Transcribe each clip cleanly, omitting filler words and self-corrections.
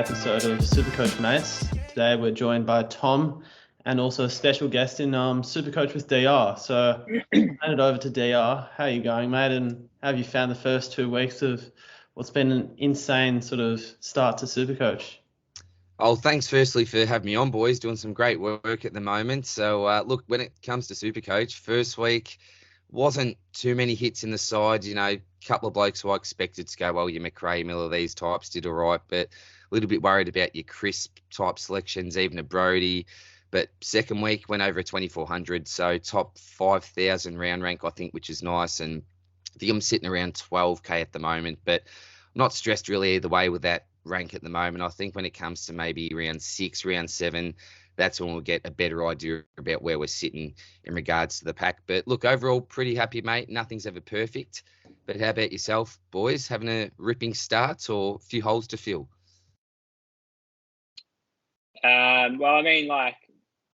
episode of Supercoach Mates. Today we're joined by Tom and also a special guest in Supercoach with DR. So hand it over to DR. How are you going, mate? And how have you found the first 2 weeks of what's been an insane sort of start to Supercoach? Oh, thanks firstly for having me on, boys. Doing some great work at the moment. So, look, when it comes to Supercoach, first week wasn't too many hits in the side. You know, a couple of blokes who I expected to go, well, your McRae, Miller, these types did all right, but a little bit worried about your crisp type selections, even a Brody. But second week went over 2,400, so top 5,000 round rank, I think, which is nice. And I think I'm sitting around 12K at the moment, but I'm not stressed really either way with that rank at the moment. I think when it comes to maybe round 6, round 7, that's when we'll get a better idea about where we're sitting in regards to the pack. But look, overall, pretty happy, mate. Nothing's ever perfect. But how about yourself, boys? Having a ripping start or a few holes to fill? Well, I mean, like,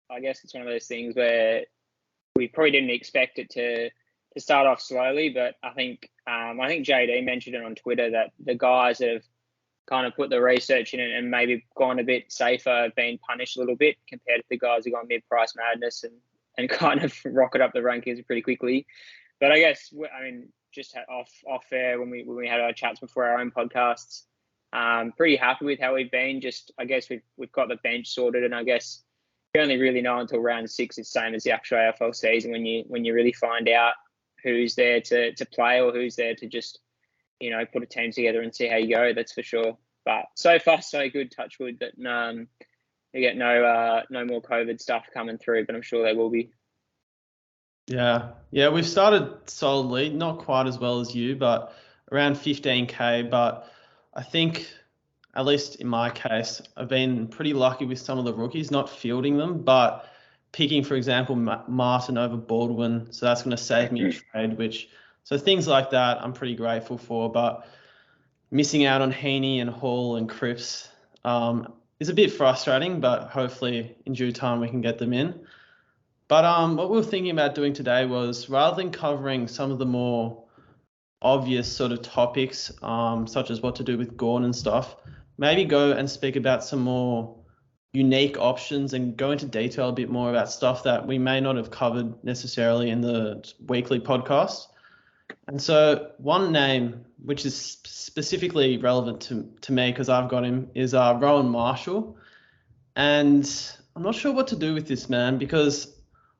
I guess it's one of those things where we probably didn't expect it to start off slowly, but I think JD mentioned it on Twitter that the guys that have kind of put the research in it and maybe gone a bit safer have been punished a little bit compared to the guys who got mid-price madness and kind of rocket up the rankings pretty quickly. But I guess, I mean, just off air when we had our chats before our own podcasts, pretty happy with how we've been. Just, I guess we've got the bench sorted, and I guess you only really know until round 6. It's the same as the actual AFL season when you really find out who's there to play or who's there to just, you know, put a team together and see how you go. That's for sure. But so far, so good. Touch wood that we get no more COVID stuff coming through, but I'm sure there will be. Yeah, we've started solidly, not quite as well as you, but around 15K. But I think, at least in my case, I've been pretty lucky with some of the rookies, not fielding them, but picking, for example, Martin over Baldwin. So that's going to save me a trade, so things like that I'm pretty grateful for. But missing out on Heaney and Hall and Cripps is a bit frustrating, but hopefully in due time we can get them in. But what we were thinking about doing today was, rather than covering some of the more obvious sort of topics, such as what to do with Gorn and stuff, maybe go and speak about some more unique options and go into detail a bit more about stuff that we may not have covered necessarily in the weekly podcast. And so one name, which is specifically relevant to me because I've got him, is Rowan Marshall. And I'm not sure what to do with this man, because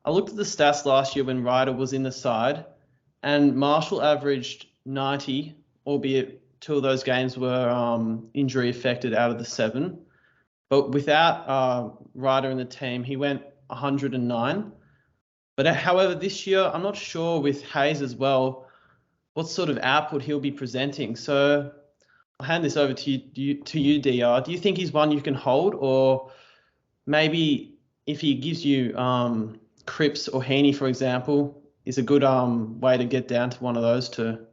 I looked at the stats last year when Ryder was in the side, and Marshall averaged 90, albeit 2 of those games were injury affected out of the 7. But without Ryder in the team, he went 109. But however, this year, I'm not sure with Hayes as well what sort of output he'll be presenting. So I'll hand this over to you, DR. Do you think he's one you can hold, or maybe if he gives you Cripps or Heaney, for example, is a good way to get down to one of those 2?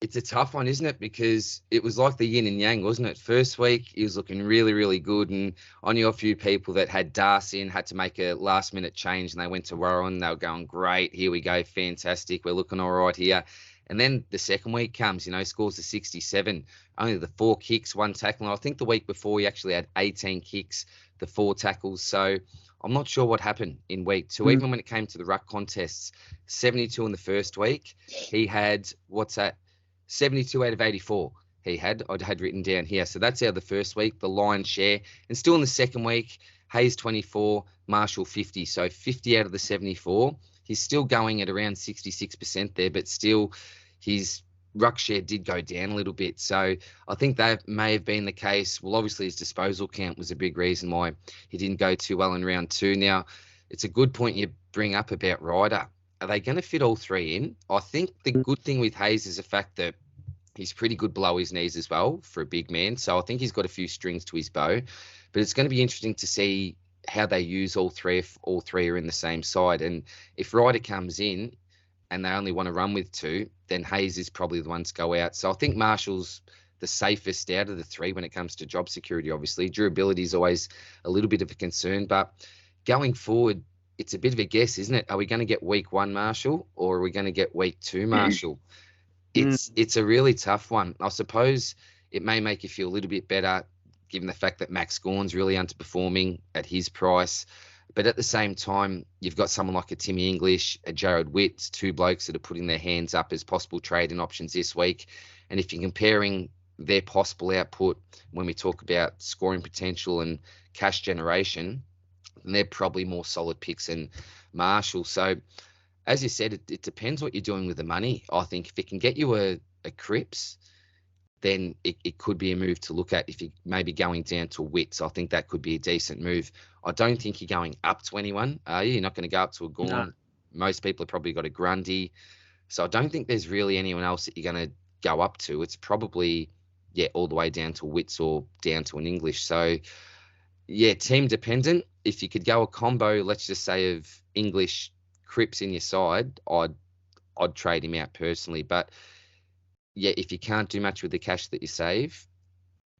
It's a tough one, isn't it? Because it was like the yin and yang, wasn't it? First week, he was looking really, really good. And I knew a few people that had Darcy and had to make a last-minute change, and they went to Warren. They were going, great, here we go, fantastic, we're looking all right here. And then the second week comes, you know, scores a 67, only the 4 kicks, 1 tackle. And I think the week before he actually had 18 kicks, the 4 tackles. So I'm not sure what happened in week 2. Even when it came to the ruck contests, 72 in the first week. He had, 72 out of 84 I'd had written down here. So that's out of the first week, the lion's share. And still in the second week, Hayes 24, Marshall 50. So 50 out of the 74. He's still going at around 66% there, but still his ruck share did go down a little bit. So I think that may have been the case. Well, obviously his disposal count was a big reason why he didn't go too well in round 2. Now, it's a good point you bring up about Ryder. Are they going to fit all 3 in? I think the good thing with Hayes is the fact that he's pretty good below his knees as well for a big man. So I think he's got a few strings to his bow. But it's going to be interesting to see how they use all 3 if all 3 are in the same side. And if Ryder comes in and they only want to run with 2, then Hayes is probably the one to go out. So I think Marshall's the safest out of the 3 when it comes to job security, obviously. Durability is always a little bit of a concern. But going forward, it's a bit of a guess, isn't it? Are we going to get week 1 Marshall, or are we going to get week 2 Marshall? It's a really tough one. I suppose it may make you feel a little bit better given the fact that Max Gawn's really underperforming at his price. But at the same time, you've got someone like a Timmy English, a Jared Witt, two blokes that are putting their hands up as possible trading options this week. And if you're comparing their possible output when we talk about scoring potential and cash generation, then they're probably more solid picks than Marshall. So, as you said, it depends what you're doing with the money. I think if it can get you a Cripps, then it could be a move to look at. If you're maybe going down to Wits, I think that could be a decent move. I don't think you're going up to anyone, are you? You're not going to go up to a Gawn. No. Most people have probably got a Grundy. So I don't think there's really anyone else that you're going to go up to. It's probably, all the way down to Wits or down to an English. So, team dependent. If you could go a combo, let's just say, of English Cripps in your side, I'd trade him out personally. But if you can't do much with the cash that you save,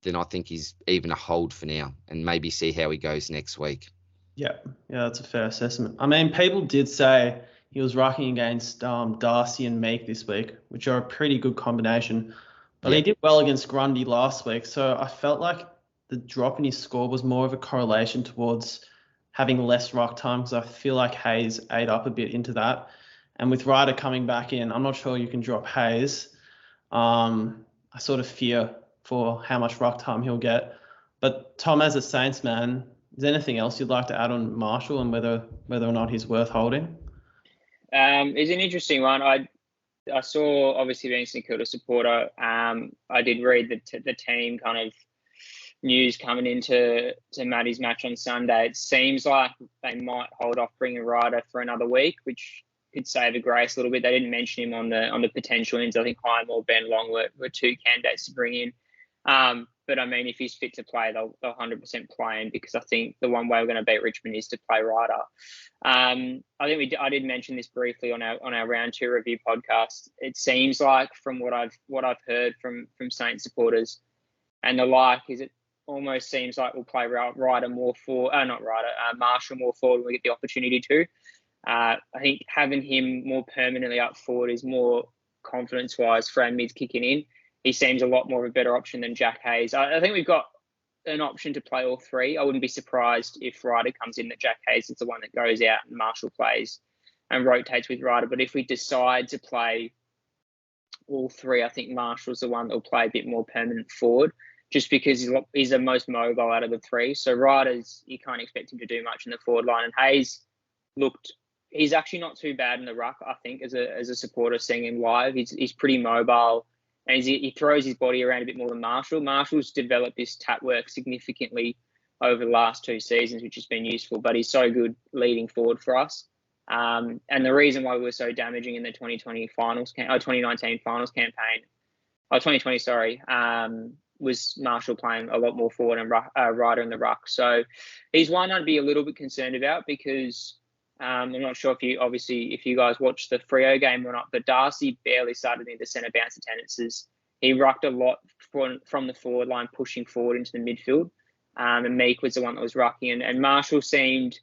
then I think he's even a hold for now and maybe see how he goes next week. Yeah, that's a fair assessment. I mean, people did say he was rucking against Darcy and Meek this week, which are a pretty good combination. But he did well against Grundy last week, so I felt like the drop in his score was more of a correlation towards having less ruck time, because I feel like Hayes ate up a bit into that. And with Ryder coming back in, I'm not sure you can drop Hayes. I sort of fear for how much ruck time he'll get. But Tom, as a Saints man, is there anything else you'd like to add on Marshall and whether or not he's worth holding? It's an interesting one. I saw, obviously being a St Kilda supporter, I did read the team kind of news coming into Matty's match on Sunday. It seems like they might hold off bringing Ryder for another week, which could save a grace a little bit. They didn't mention him on the potential ends. I think Higham or Ben Long were two candidates to bring in. But I mean, if he's fit to play, they'll 100% play him, because I think the one way we're going to beat Richmond is to play Ryder. I think I did mention this briefly on our round 2 review podcast. It seems like, from what I've heard from Saints supporters and the like, is it almost seems like we'll play Ryder more for Marshall more forward when we get the opportunity to. I think having him more permanently up forward is more confidence-wise for our mids kicking in. He seems a lot more of a better option than Jack Hayes. I think we've got an option to play all three. I wouldn't be surprised if Ryder comes in that Jack Hayes is the one that goes out and Marshall plays and rotates with Ryder. But if we decide to play all three, I think Marshall's the one that will play a bit more permanent forward, just because he's the most mobile out of the three. So Ryder's, you can't expect him to do much in the forward line. And Hayes he's actually not too bad in the ruck, I think, as a supporter seeing him live. He's pretty mobile, and he throws his body around a bit more than Marshall. Marshall's developed this tap work significantly over the last 2 seasons, which has been useful, but he's so good leading forward for us. And the reason why we were so damaging in the 2019 finals campaign, 2020, sorry, was Marshall playing a lot more forward and Ryder in the ruck. So he's one I'd be a little bit concerned about, because I'm not sure if you guys watched the Freo game or not, but Darcy barely started into centre bounce attendances. He rucked a lot from the forward line, pushing forward into the midfield. And Meek was the one that was rucking. And Marshall seemed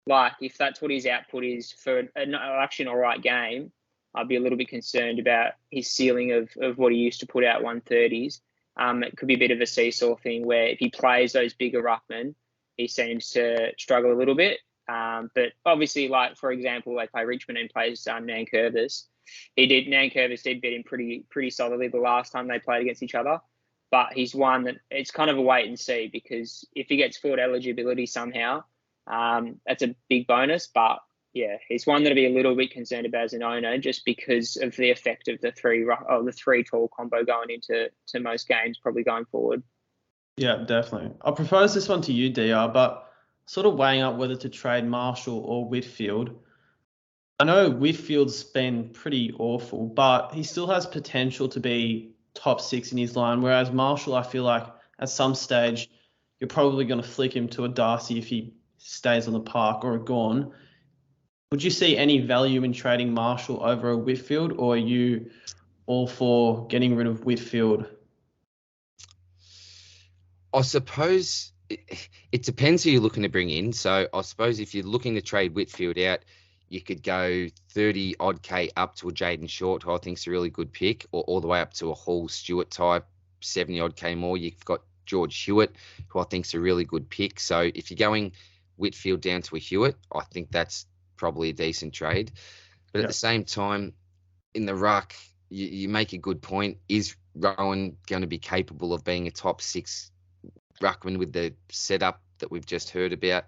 like, if that's what his output is for actually an all right game, I'd be a little bit concerned about his ceiling of what he used to put out 130s. It could be a bit of a seesaw thing where if he plays those bigger ruckmen, he seems to struggle a little bit. But obviously, like, for example, they play Richmond and plays Nankervis. Nankervis did beat him pretty solidly the last time they played against each other. But he's one that it's kind of a wait and see, because if he gets forward eligibility somehow, that's a big bonus. But yeah, he's one that I'd be a little bit concerned about as an owner, just because of the effect of the three tall combo going into most games, probably going forward. Yeah, definitely. I'll propose this one to you, DR, but sort of weighing up whether to trade Marshall or Whitfield. I know Whitfield's been pretty awful, but he still has potential to be top 6 in his line, whereas Marshall, I feel like at some stage you're probably going to flick him to a Darcy if he stays on the park, or a Gawn. Would you see any value in trading Marshall over a Whitfield, or are you all for getting rid of Whitfield? I suppose it depends who you're looking to bring in. So I suppose if you're looking to trade Whitfield out, you could go 30 odd K up to a Jaden Short, who I think is a really good pick, or all the way up to a Hall Stewart type, 70 odd K more. You've got George Hewitt, who I think is a really good pick. So if you're going Whitfield down to a Hewitt, I think that's probably a decent trade. But at the same time, in the ruck, you make a good point. Is Rowan going to be capable of being a top 6 ruckman with the setup that we've just heard about?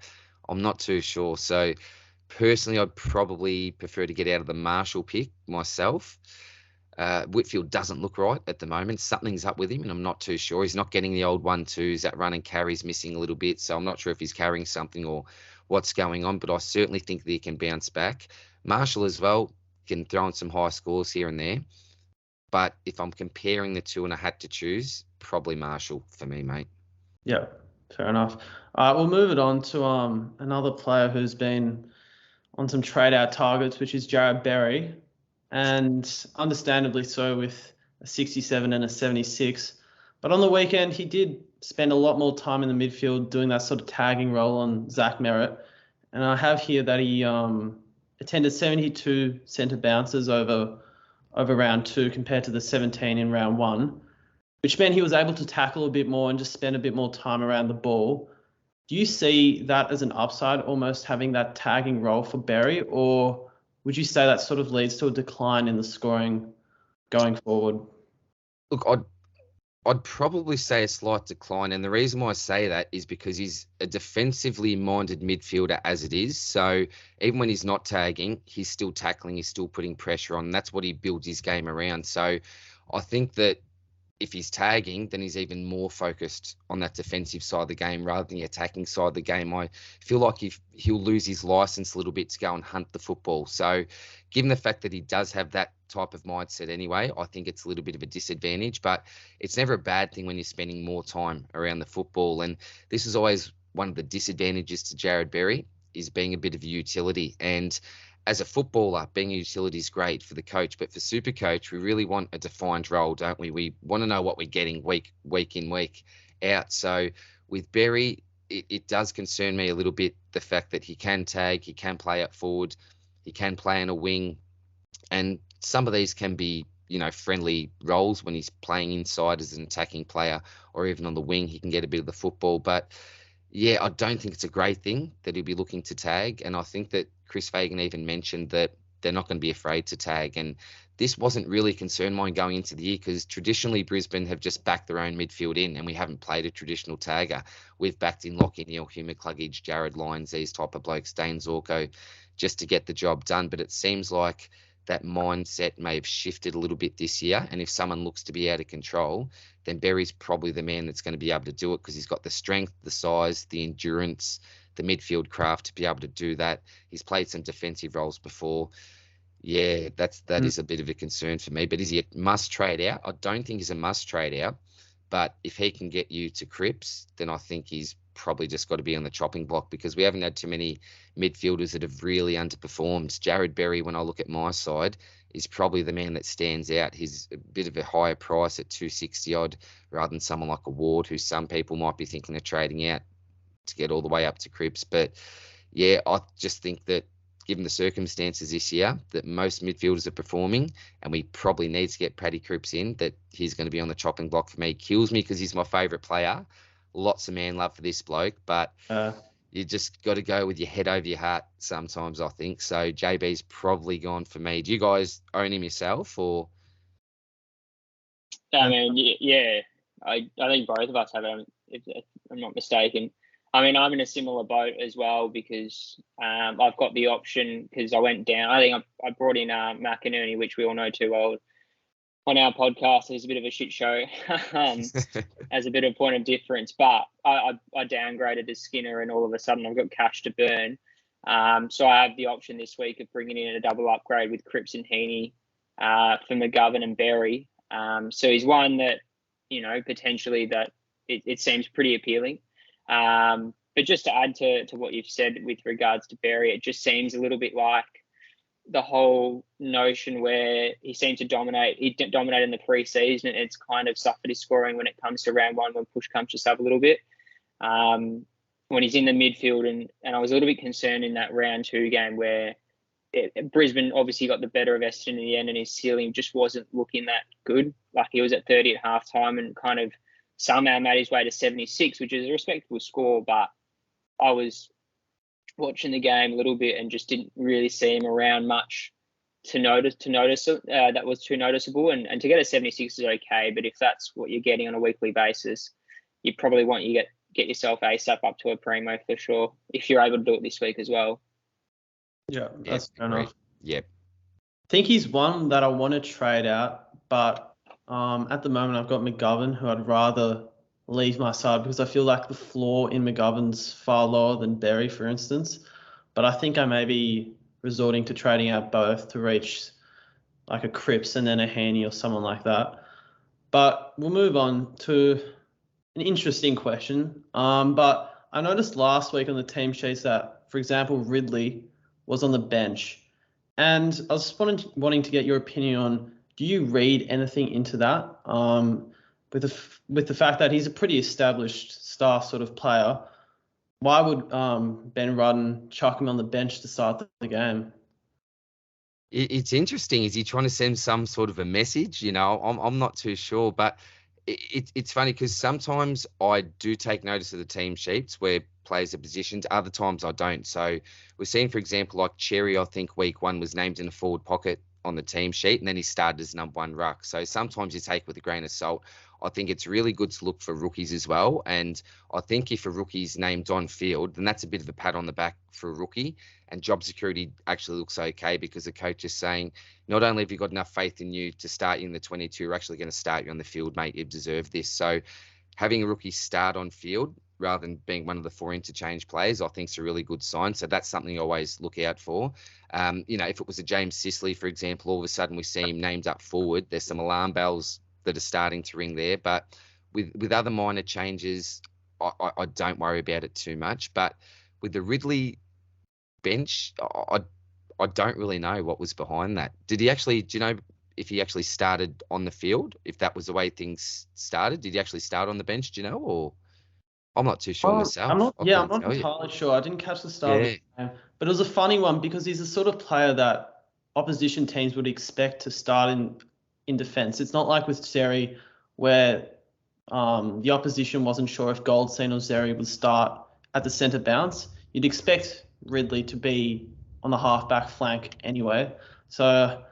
I'm not too sure. So personally, I'd probably prefer to get out of the Marshall pick myself. Whitfield doesn't look right at the moment. Something's up with him, and I'm not too sure. He's not getting the old 1-2s. That run and carry's missing a little bit, so I'm not sure if he's carrying something or what's going on, but I certainly think that he can bounce back. Marshall as well can throw in some high scores here and there, but if I'm comparing the two and I had to choose, probably Marshall for me, mate. Yeah, fair enough. All right, we'll move it on to another player who's been on some trade-out targets, which is Jared Berry, and understandably so with a 67 and a 76. But on the weekend, he did spend a lot more time in the midfield doing that sort of tagging role on Zach Merritt. And I have here that he attended 72 centre bounces over round 2 compared to the 17 in round 1, which meant he was able to tackle a bit more and just spend a bit more time around the ball. Do you see that as an upside, almost having that tagging role for Berry, or would you say that sort of leads to a decline in the scoring going forward? Look, I'd probably say a slight decline, and the reason why I say that is because he's a defensively minded midfielder as it is. So even when he's not tagging, he's still tackling, he's still putting pressure on. That's what he builds his game around. So I think that if he's tagging, then he's even more focused on that defensive side of the game rather than the attacking side of the game. I feel like he'll lose his license a little bit to go and hunt the football. So given the fact that he does have that type of mindset anyway, I think it's a little bit of a disadvantage, but it's never a bad thing when you're spending more time around the football. And this is always one of the disadvantages to Jared Berry, is being a bit of a utility. And as a footballer, being a utility is great for the coach, but for Supercoach, we really want a defined role, don't we? We want to know what we're getting week in, week out. So with Berry, it does concern me a little bit, the fact that he can tag, he can play up forward, he can play in a wing, and some of these can be, friendly roles when he's playing inside as an attacking player, or even on the wing, he can get a bit of the football. But yeah, I don't think it's a great thing that he'll be looking to tag. And I think that Chris Fagan even mentioned that they're not going to be afraid to tag. And this wasn't really a concern of mine going into the year, because traditionally Brisbane have just backed their own midfield in, and we haven't played a traditional tagger. We've backed in Lockie Neal, Hugh McCluggage, Jared Lyons, these type of blokes, Dane Zorko, just to get the job done. But it seems like that mindset may have shifted a little bit this year. And if someone looks to be out of control, then Berry's probably the man that's going to be able to do it, because he's got the strength, the size, the endurance, the midfield craft to be able to do that. He's played some defensive roles before. Yeah, that is a bit of a concern for me. But is he a must trade out? I don't think he's a must trade out. But if he can get you to Cripps, then I think he's probably just got to be on the chopping block, because we haven't had too many midfielders that have really underperformed. Jared Berry, when I look at my side, is probably the man that stands out. He's a bit of a higher price at 260 odd, rather than someone like a Ward, who some people might be thinking of trading out to get all the way up to Cripps. But yeah, I just think that given the circumstances this year, that most midfielders are performing, and we probably need to get Paddy Cripps in, that he's going to be on the chopping block for me. Kills me because he's my favourite player. Lots of man love for this bloke, but you just got to go with your head over your heart sometimes, I think. So JB's probably gone for me. Do you guys own him yourself, or? I mean, yeah, I think both of us have him, if I'm not mistaken. I mean, I'm in a similar boat as well, because I've got the option, because I went down. I think I brought in McInerney, which we all know too well, on our podcast. It's a bit of a shit show as a bit of point of difference. But I downgraded to Skinner, and all of a sudden I've got cash to burn. So I have the option this week of bringing in a double upgrade with Cripps and Heaney for McGovern and Berry. So he's one that, potentially that it seems pretty appealing. But just to add to what you've said with regards to Berry, it just seems a little bit like the whole notion where he seemed to dominate. He dominated in the pre-season, and it's kind of suffered his scoring when it comes to round 1, when push comes to shove a little bit. When he's in the midfield, and I was a little bit concerned in that round 2 game where Brisbane obviously got the better of Essendon in the end, and his ceiling just wasn't looking that good. Like, he was at 30 at halftime and kind of somehow made his way to 76, which is a respectable score. But I was watching the game a little bit and just didn't really see him around much to notice that was too noticeable. And to get a 76 is okay, but if that's what you're getting on a weekly basis, you probably want you get yourself ASAP up to a primo for sure, if you're able to do it this week as well. Yeah, that's fair enough. Yep. I think he's one that I want to trade out, but at the moment I've got McGovern, who I'd rather leave my side because I feel like the floor in McGovern's far lower than Berry, for instance. But I think I may be resorting to trading out both to reach like a Cripps and then a Haney or someone like that. But we'll move on to an interesting question. But I noticed last week on the team sheets that, for example, Ridley was on the bench. And I was just wanting to get your opinion on, do you read anything into that? With the fact that he's a pretty established star sort of player, why would Ben Rudden chuck him on the bench to start the game? It's interesting. Is he trying to send some sort of a message? I'm not too sure, but it's funny because sometimes I do take notice of the team sheets where players are positioned. Other times I don't. So we're seeing, for example, like Cherry, I think week 1 was named in the forward pocket on the team sheet, and then he started as number 1 ruck. So sometimes you take with a grain of salt. I think it's really good to look for rookies as well. And I think if a rookie's named on field, then that's a bit of a pat on the back for a rookie. And job security actually looks okay because the coach is saying, not only have you got enough faith in you to start you in the 22, we're actually going to start you on the field, mate. You deserve this. So having a rookie start on field rather than being one of the 4 interchange players, I think is a really good sign. So that's something you always look out for. If it was a James Sicily, for example, all of a sudden we see him named up forward, there's some alarm bells that are starting to ring there. But with other minor changes, I don't worry about it too much. But with the Ridley bench, I don't really know what was behind that. Do you know if he actually started on the field, if that was the way things started? Did he actually start on the bench, do you know? Or I'm not too sure myself. I'm not entirely sure. I didn't catch the start of the game. But it was a funny one because he's the sort of player that opposition teams would expect to start in defence. It's not like with Zeri where the opposition wasn't sure if Goldstein or Zeri would start at the centre bounce. You'd expect Ridley to be on the half-back flank anyway. So,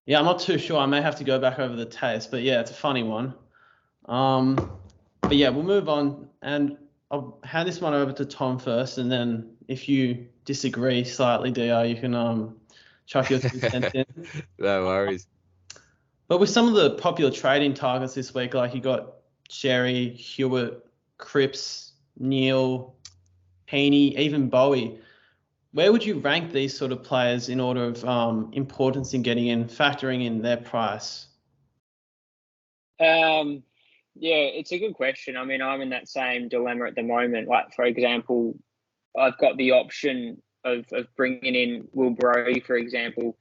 yeah, I'm not too sure. I may have to go back over the taste. But, yeah, it's a funny one. But, yeah, we'll move on. And I'll hand this one over to Tom first. And then if you disagree slightly, DR, you can chuck your 2 cents in. No worries. But with some of the popular trading targets this week, like you got Sherry, Hewitt, Cripps, Neal, Heaney, even Bowie, where would you rank these sort of players in order of importance in factoring in their price? Yeah, it's a good question. I mean, I'm in that same dilemma at the moment. Like, for example, I've got the option of bringing in Will Brodie, for example,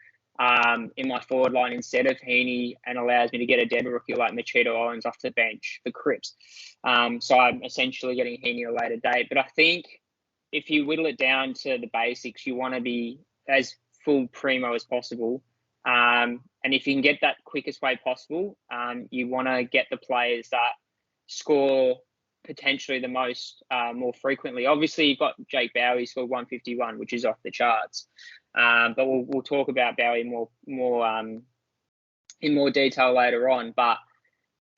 in my forward line instead of Heaney, and allows me to get a dead rookie like Machito Owens off the bench for Cripps. So I'm essentially getting Heaney at a later date. But I think if you whittle it down to the basics, you want to be as full primo as possible. And if you can get that quickest way possible, you want to get the players that score potentially the most more frequently. Obviously, you've got Jake Bowie scored 151, which is off the charts. But we'll talk about Bowie in more detail later on. But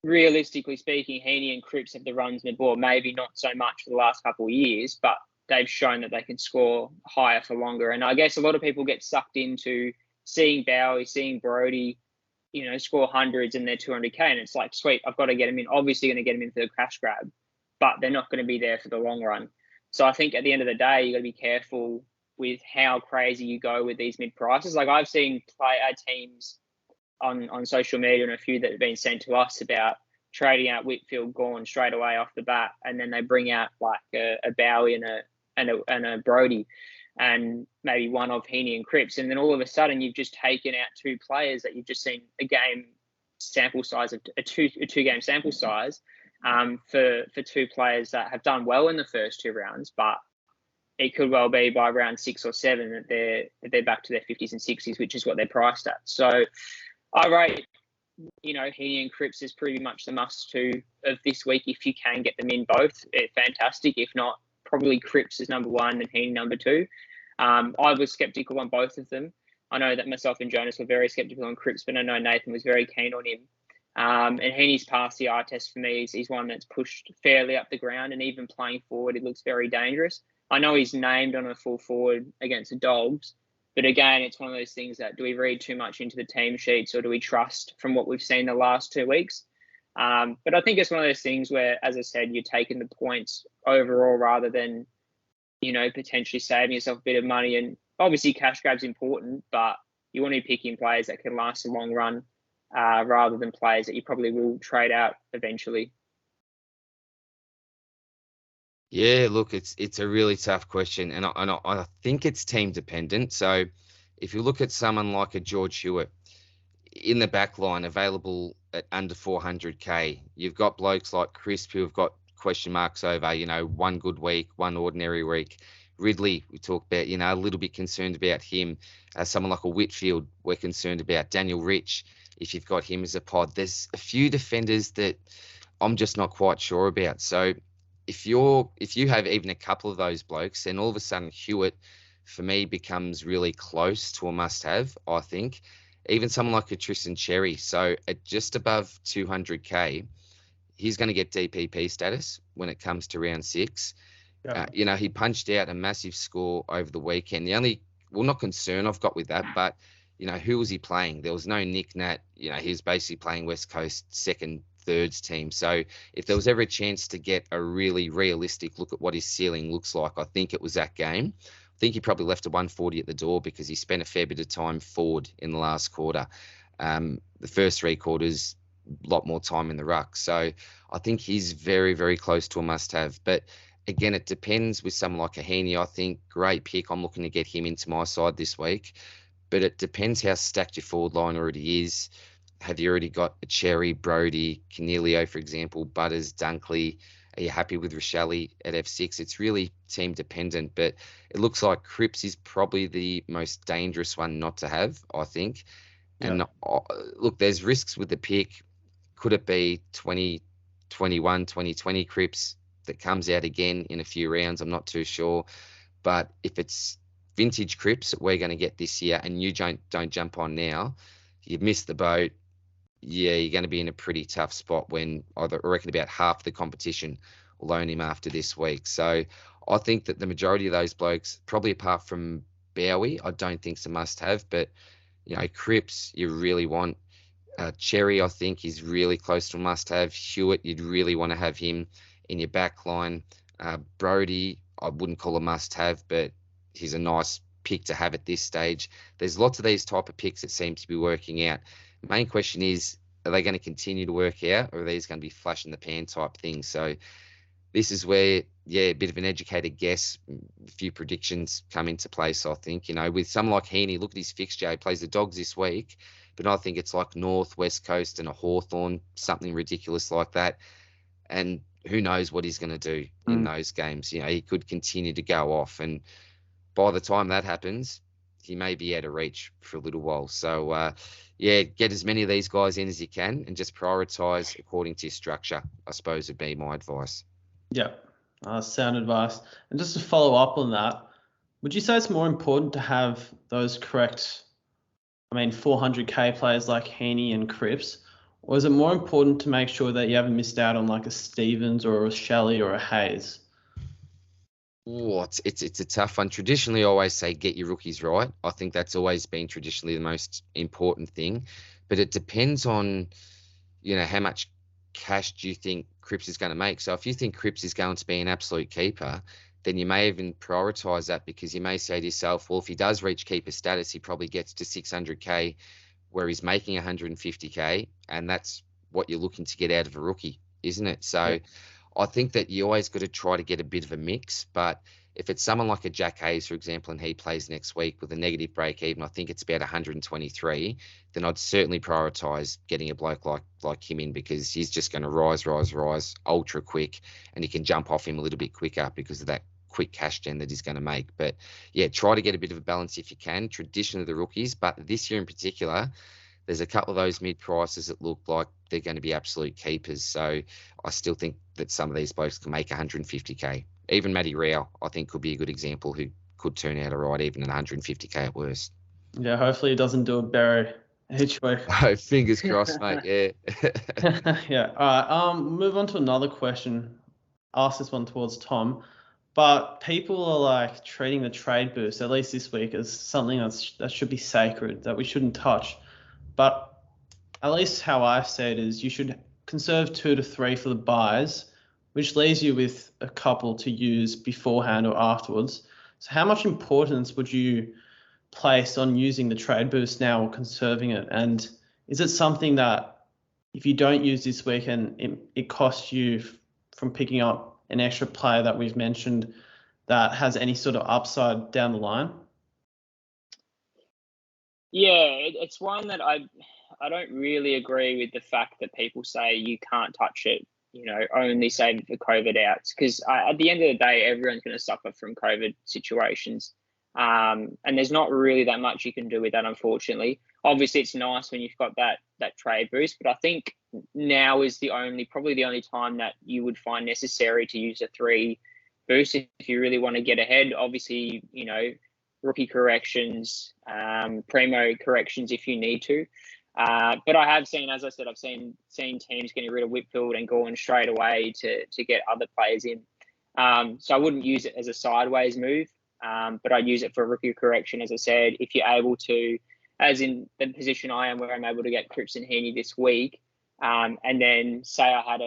realistically speaking, Heaney and Cripps have the runs on the board. Maybe not so much for the last couple of years, but they've shown that they can score higher for longer. And I guess a lot of people get sucked into seeing Bowie, seeing Brodie, score hundreds and they're 200K. And it's like, sweet, I've got to get them in. Obviously going to get them in for the cash grab, but they're not going to be there for the long run. So I think at the end of the day, you got to be careful with how crazy you go with these mid prices. Like I've seen teams on social media and a few that have been sent to us about trading out Whitfield Gawn straight away off the bat. And then they bring out like a Bowie and a Brodie, and maybe one of Heaney and Cripps, and then all of a sudden you've just taken out 2 players that you've just seen a game sample size of a two game sample size for 2 players that have done well in the first 2 rounds, but it could well be by round 6 or 7 that they're back to their 50s and 60s, which is what they're priced at. So I rate Heaney and Cripps is pretty much the must-to of this week. If you can get them in both, fantastic. If not, probably Cripps is number one and Heaney number two. I was skeptical on both of them. I know that myself and Jonas were very skeptical on Cripps, but I know Nathan was very keen on him. And Heaney's passed the eye test for me. He's one that's pushed fairly up the ground, and even playing forward, it looks very dangerous. I know he's named on a full forward against the Dogs, but again, it's one of those things that do we read too much into the team sheets, or do we trust from what we've seen the last 2 weeks? But I think it's one of those things where, as I said, you're taking the points overall rather than, potentially saving yourself a bit of money. And obviously cash grab's important, but you want to be picking players that can last a long run rather than players that you probably will trade out eventually. Yeah, look, it's a really tough question, and I think it's team dependent. So if you look at someone like a George Hewitt in the back line available at under 400k, you've got blokes like Crisp who have got question marks over, one good week, one ordinary week. Ridley, we talked about, a little bit concerned about him. Someone like a Whitfield, we're concerned about. Daniel Rich, if you've got him as a pod. There's a few defenders that I'm just not quite sure about. So if you have even a couple of those blokes, then all of a sudden Hewitt, for me, becomes really close to a must-have, I think. Even someone like a Tristan Cherry. So at just above 200k, he's going to get DPP status when it comes to round 6. Yeah. He punched out a massive score over the weekend. The only, not concern I've got with that, but, who was he playing? There was no Nick Nat. He was basically playing West Coast second, thirds team. So if there was ever a chance to get a really realistic look at what his ceiling looks like, I think it was that game. I think he probably left a 140 at the door because he spent a fair bit of time forward in the last quarter. The first 3 quarters, a lot more time in the ruck. So I think he's very, very close to a must-have. But again, it depends with someone like a Heaney. I think great pick. I'm looking to get him into my side this week. But it depends how stacked your forward line already is. Have you already got a Cherry, Brody, Canelio, for example, Butters, Dunkley? Are you happy with Rochelle at F6? It's really team dependent, but it looks like Cripps is probably the most dangerous one not to have, I think. Yeah. And look, there's risks with the pick. Could it be 2021, 2020 Cripps that comes out again in a few rounds? I'm not too sure. But if it's vintage Cripps that we're going to get this year and you don't jump on now, you've missed the boat. Yeah, you're going to be in a pretty tough spot when I reckon about half the competition will own him after this week. So I think that the majority of those blokes, probably apart from Bowie, I don't think it's a must-have. But, Cripps, you really want. Cherry, I think, is really close to a must-have. Hewitt, you'd really want to have him in your back line. Brody, I wouldn't call a must-have, but he's a nice pick to have at this stage. There's lots of these type of picks that seem to be working out. The main question is, are they going to continue to work out, or are these going to be flash in the pan type things? So this is where, a bit of an educated guess, a few predictions come into place, I think. With someone like Heaney, look at his fixture. He plays the Dogs this week, but I think it's like North, West Coast and a Hawthorn, something ridiculous like that. And who knows what he's going to do in those games. He could continue to go off, and by the time that happens, he may be out of reach for a little while. So, get as many of these guys in as you can and just prioritise according to your structure, I suppose would be my advice. Yeah, sound advice. And just to follow up on that, would you say it's more important to have those correct, 400k players like Heaney and Cripps, or is it more important to make sure that you haven't missed out on like a Stevens or a Shelley or a Hayes? Oh, it's a tough one. Traditionally, I always say get your rookies right. I think that's always been traditionally the most important thing. But it depends on, how much cash do you think Cripps is going to make. So if you think Cripps is going to be an absolute keeper, then you may even prioritise that, because you may say to yourself, well, if he does reach keeper status, he probably gets to 600k where he's making 150k, and that's what you're looking to get out of a rookie, isn't it? So yeah. I think that you always got to try to get a bit of a mix, but if it's someone like a Jack Hayes, for example, and he plays next week with a negative break even, I think it's about 123, then I'd certainly prioritise getting a bloke like him in, because he's just going to rise ultra quick, and you can jump off him a little bit quicker because of that quick cash gen that he's going to make. But yeah, try to get a bit of a balance if you can. Tradition of the rookies, but this year in particular, there's a couple of those mid prices that look like they're going to be absolute keepers. So I still think that some of these blokes can make 150k. Even Matty Rao, I think, could be a good example who could turn out all right, even at 150k at worst. Yeah, hopefully he doesn't do a Barry each week. Oh, fingers crossed, mate. Yeah. Yeah. All right. Move on to another question. Ask this one towards Tom. But people are like treating the trade boost, at least this week, as something that should be sacred, that we shouldn't touch. But at least how I say it is you should conserve 2 to 3 for the buys, which leaves you with a couple to use beforehand or afterwards. So how much importance would you place on using the trade boost now or conserving it? And is it something that if you don't use this weekend, it costs you from picking up an extra player that we've mentioned that has any sort of upside down the line? Yeah, it's one that I don't really agree with the fact that people say you can't touch it, only save for COVID outs, because at the end of the day, everyone's going to suffer from COVID situations. And there's not really that much you can do with that, unfortunately. Obviously, it's nice when you've got that trade boost, but I think now is probably the only time that you would find necessary to use a 3 boost if you really want to get ahead. Obviously, rookie corrections, primo corrections if you need to. But I have seen, as I said, I've seen teams getting rid of Whitfield and going straight away to get other players in. So I wouldn't use it as a sideways move, but I'd use it for rookie correction, as I said, if you're able to, as in the position I am where I'm able to get Cripps and Heaney this week, and then say I had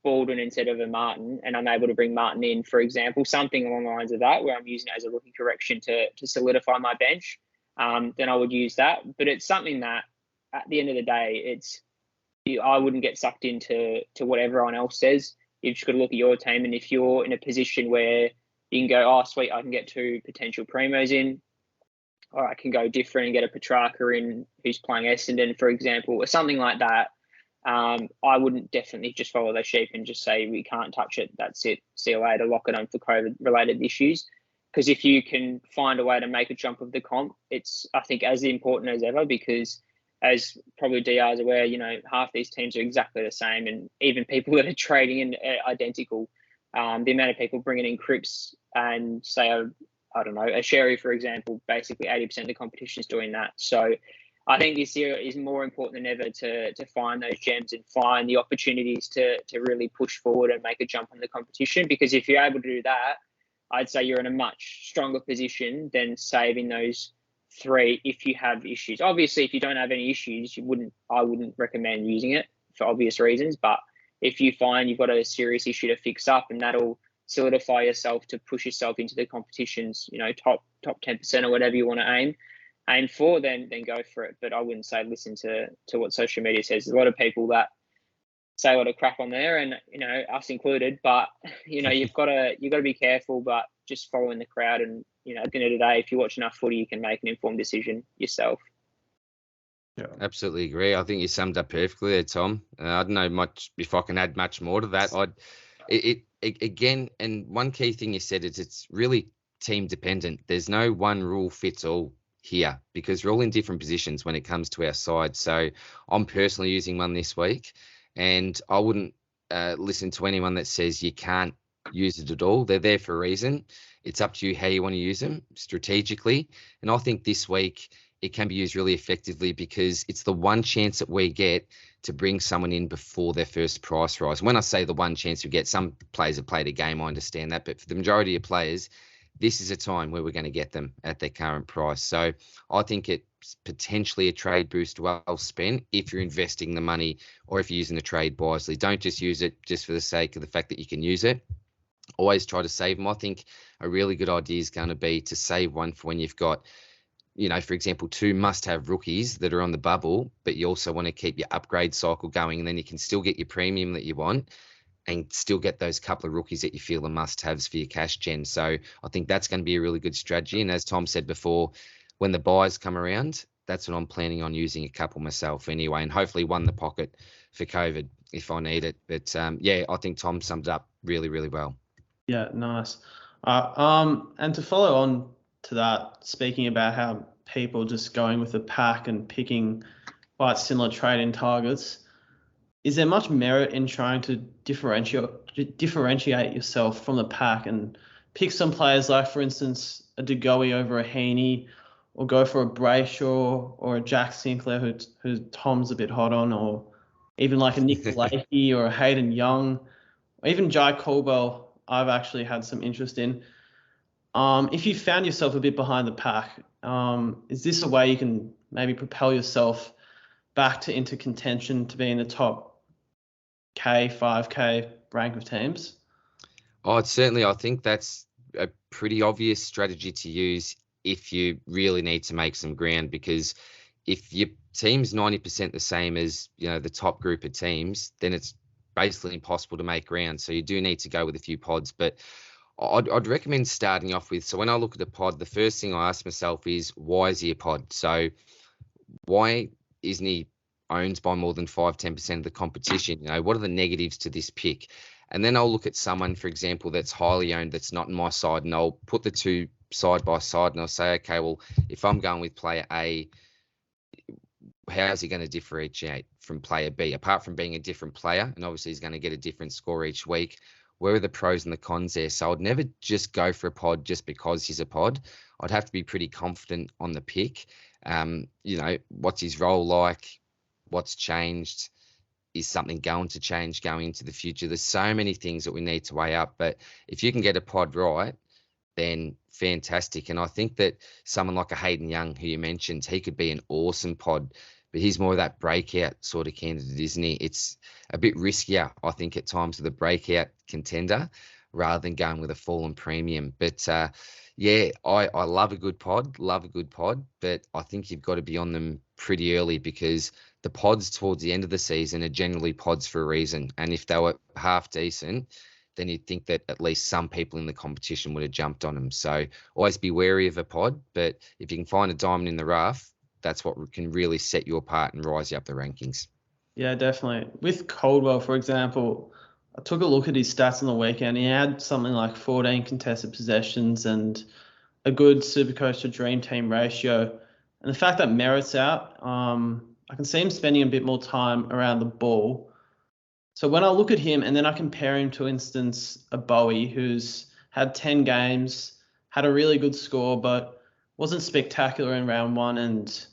Baldwin instead of a Martin, and I'm able to bring Martin in, for example, something along the lines of that, where I'm using it as a rookie correction to solidify my bench, then I would use that. But it's something that, at the end of the day, I wouldn't get sucked into what everyone else says. You've just got to look at your team, and if you're in a position where you can go, oh, sweet, I can get 2 potential primos in, or I can go different and get a Petrarca in who's playing Essendon, for example, or something like that. I wouldn't definitely just follow the sheep and just say we can't touch it. That's it. See you later. Lock it on for COVID-related issues. Because if you can find a way to make a jump of the comp, it's, I think, as important as ever. Because as probably DR is aware, half these teams are exactly the same, and even people that are trading in are identical. The amount of people bringing in Cripps and say a Sherry, for example, basically 80% of the competition is doing that. So I think this year is more important than ever to find those gems and find the opportunities to really push forward and make a jump on the competition. Because if you're able to do that, I'd say you're in a much stronger position than saving those 3 if you have issues. Obviously, if you don't have any issues, I wouldn't recommend using it for obvious reasons. But if you find you've got a serious issue to fix up, and that'll solidify yourself to push yourself into the competitions, top 10% or whatever you want to aim for, then go for it. But I wouldn't say listen to what social media says. There's a lot of people that say a lot of crap on there, and us included. But you've got to be careful. But just following the crowd, and at the end of the day, if you watch enough footy, you can make an informed decision yourself. Yeah, absolutely agree. I think you summed up perfectly there, Tom. I don't know much if I can add much more to that. Again, and one key thing you said is it's really team dependent. There's no one rule fits all here, because we're all in different positions when it comes to our side. So I'm personally using one this week, and I wouldn't listen to anyone that says you can't use it at all. They're there for a reason. It's up to you how you want to use them strategically. And I think this week it can be used really effectively, because it's the one chance that we get to bring someone in before their first price rise. When I say the one chance we get, some players have played a game, I understand that, but for the majority of players, this is a time where we're going to get them at their current price. So I think it's potentially a trade boost well spent if you're investing the money, or if you're using the trade wisely. Don't just use it just for the sake of the fact that you can use it. Always try to save them. I think a really good idea is going to be to save one for when you've got, for example, 2 must-have rookies that are on the bubble, but you also want to keep your upgrade cycle going, and then you can still get your premium that you want and still get those couple of rookies that you feel are must-haves for your cash gen. So I think that's going to be a really good strategy. And as Tom said before, when the buys come around, that's what I'm planning on using a couple myself anyway, and hopefully one in the pocket for COVID if I need it. But I think Tom summed up really, really well. Yeah, nice. And to follow on to that, speaking about how people just going with the pack and picking quite similar trading targets. Is there much merit in trying to differentiate yourself from the pack and pick some players like, for instance, a De Goey over a Heaney, or go for a Brayshaw or a Jack Sinclair who Tom's a bit hot on, or even like a Nick Blakey or a Hayden Young, or even Jai Caldwell I've actually had some interest in. If you found yourself a bit behind the pack, is this a way you can maybe propel yourself back into contention to be in the top 5K rank of teams? Oh, certainly. I think that's a pretty obvious strategy to use if you really need to make some ground, because if your team's 90% the same as, the top group of teams, then it's basically impossible to make ground. So you do need to go with a few pods. But I'd recommend starting off with, so when I look at a pod, the first thing I ask myself is, why is he a pod? So why isn't he owned by more than 5-10% of the competition? What are the negatives to this pick? And then I'll look at someone, for example, that's highly owned, that's not in my side, and I'll put the two side by side, and I'll say, okay, well, if I'm going with player A, how's he going to differentiate from player B? Apart from being a different player, and obviously he's going to get a different score each week, where are the pros and the cons there? So I'd never just go for a pod just because he's a pod. I'd have to be pretty confident on the pick. What's his role like? What's changed? Is something going to change going into the future? There's so many things that we need to weigh up, but if you can get a pod right, then fantastic. And I think that someone like a Hayden Young, who you mentioned, he could be an awesome pod, but he's more of that breakout sort of candidate, isn't he? It's a bit riskier, I think, at times with a breakout contender rather than going with a fallen premium. But I love a good pod, but I think you've got to be on them pretty early, because the pods towards the end of the season are generally pods for a reason. And if they were half decent, then you'd think that at least some people in the competition would have jumped on them. So always be wary of a pod, but if you can find a diamond in the rough, that's what can really set you apart and rise you up the rankings. Yeah, definitely. With Caldwell, for example, I took a look at his stats on the weekend. He had something like 14 contested possessions and a good Supercoach to Dream Team ratio. And the fact that Merritt's out, I can see him spending a bit more time around the ball. So when I look at him and then I compare him to, instance, a Bowie who's had 10 games, had a really good score, but wasn't spectacular in round one, and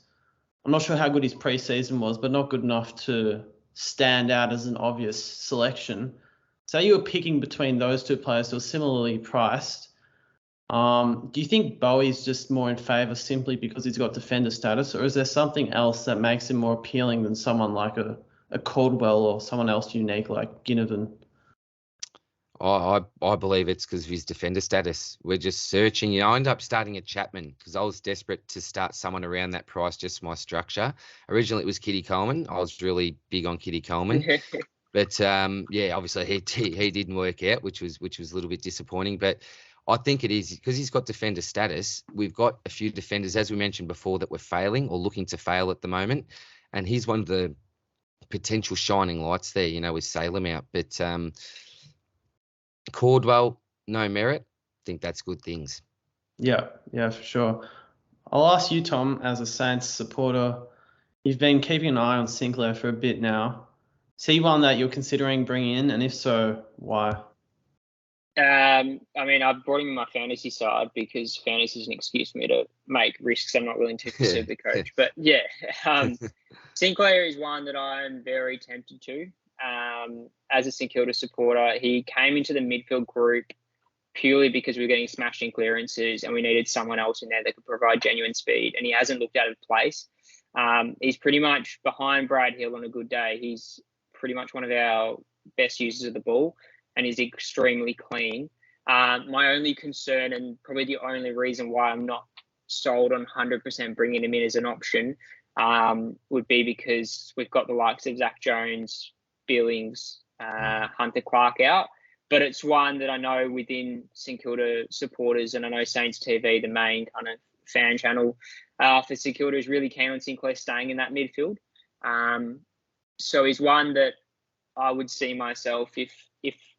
I'm not sure how good his preseason was, but not good enough to stand out as an obvious selection. Say you were picking between those two players who are similarly priced. Do you think Bowie's just more in favour simply because he's got defender status, or is there something else that makes him more appealing than someone like a Caldwell or someone else unique like Ginnivan? I believe it's because of his defender status. We're just searching. I ended up starting at Chapman because I was desperate to start someone around that price, just my structure. Originally, it was Kitty Coleman. I was really big on Kitty Coleman. But obviously he didn't work out, which was a little bit disappointing. But I think it is because he's got defender status. We've got a few defenders, as we mentioned before, that were failing or looking to fail at the moment, and he's one of the potential shining lights there. With Salem out, but Caldwell, no merit. I think that's good things. Yeah, for sure. I'll ask you, Tom, as a Saints supporter, you've been keeping an eye on Sinclair for a bit now. Is he one that you're considering bringing in, and if so, why? I've brought him in my fantasy side because fantasy is an excuse for me to make risks I'm not willing to for Supercoach. But Sinclair is one that I'm very tempted to. As a St Kilda supporter, he came into the midfield group purely because we were getting smashed in clearances and we needed someone else in there that could provide genuine speed, and he hasn't looked out of place. He's pretty much behind Brad Hill on a good day. He's pretty much one of our best users of the ball, and he's extremely clean. My only concern, and probably the only reason why I'm not sold on 100% bringing him in as an option, would be because we've got the likes of Zach Jones, Billings, Hunter Clark out. But it's one that I know within St Kilda supporters, and I know Saints TV, the main kind of fan channel for St Kilda, is really keen on Sinclair staying in that midfield. So he's one that I would see myself, if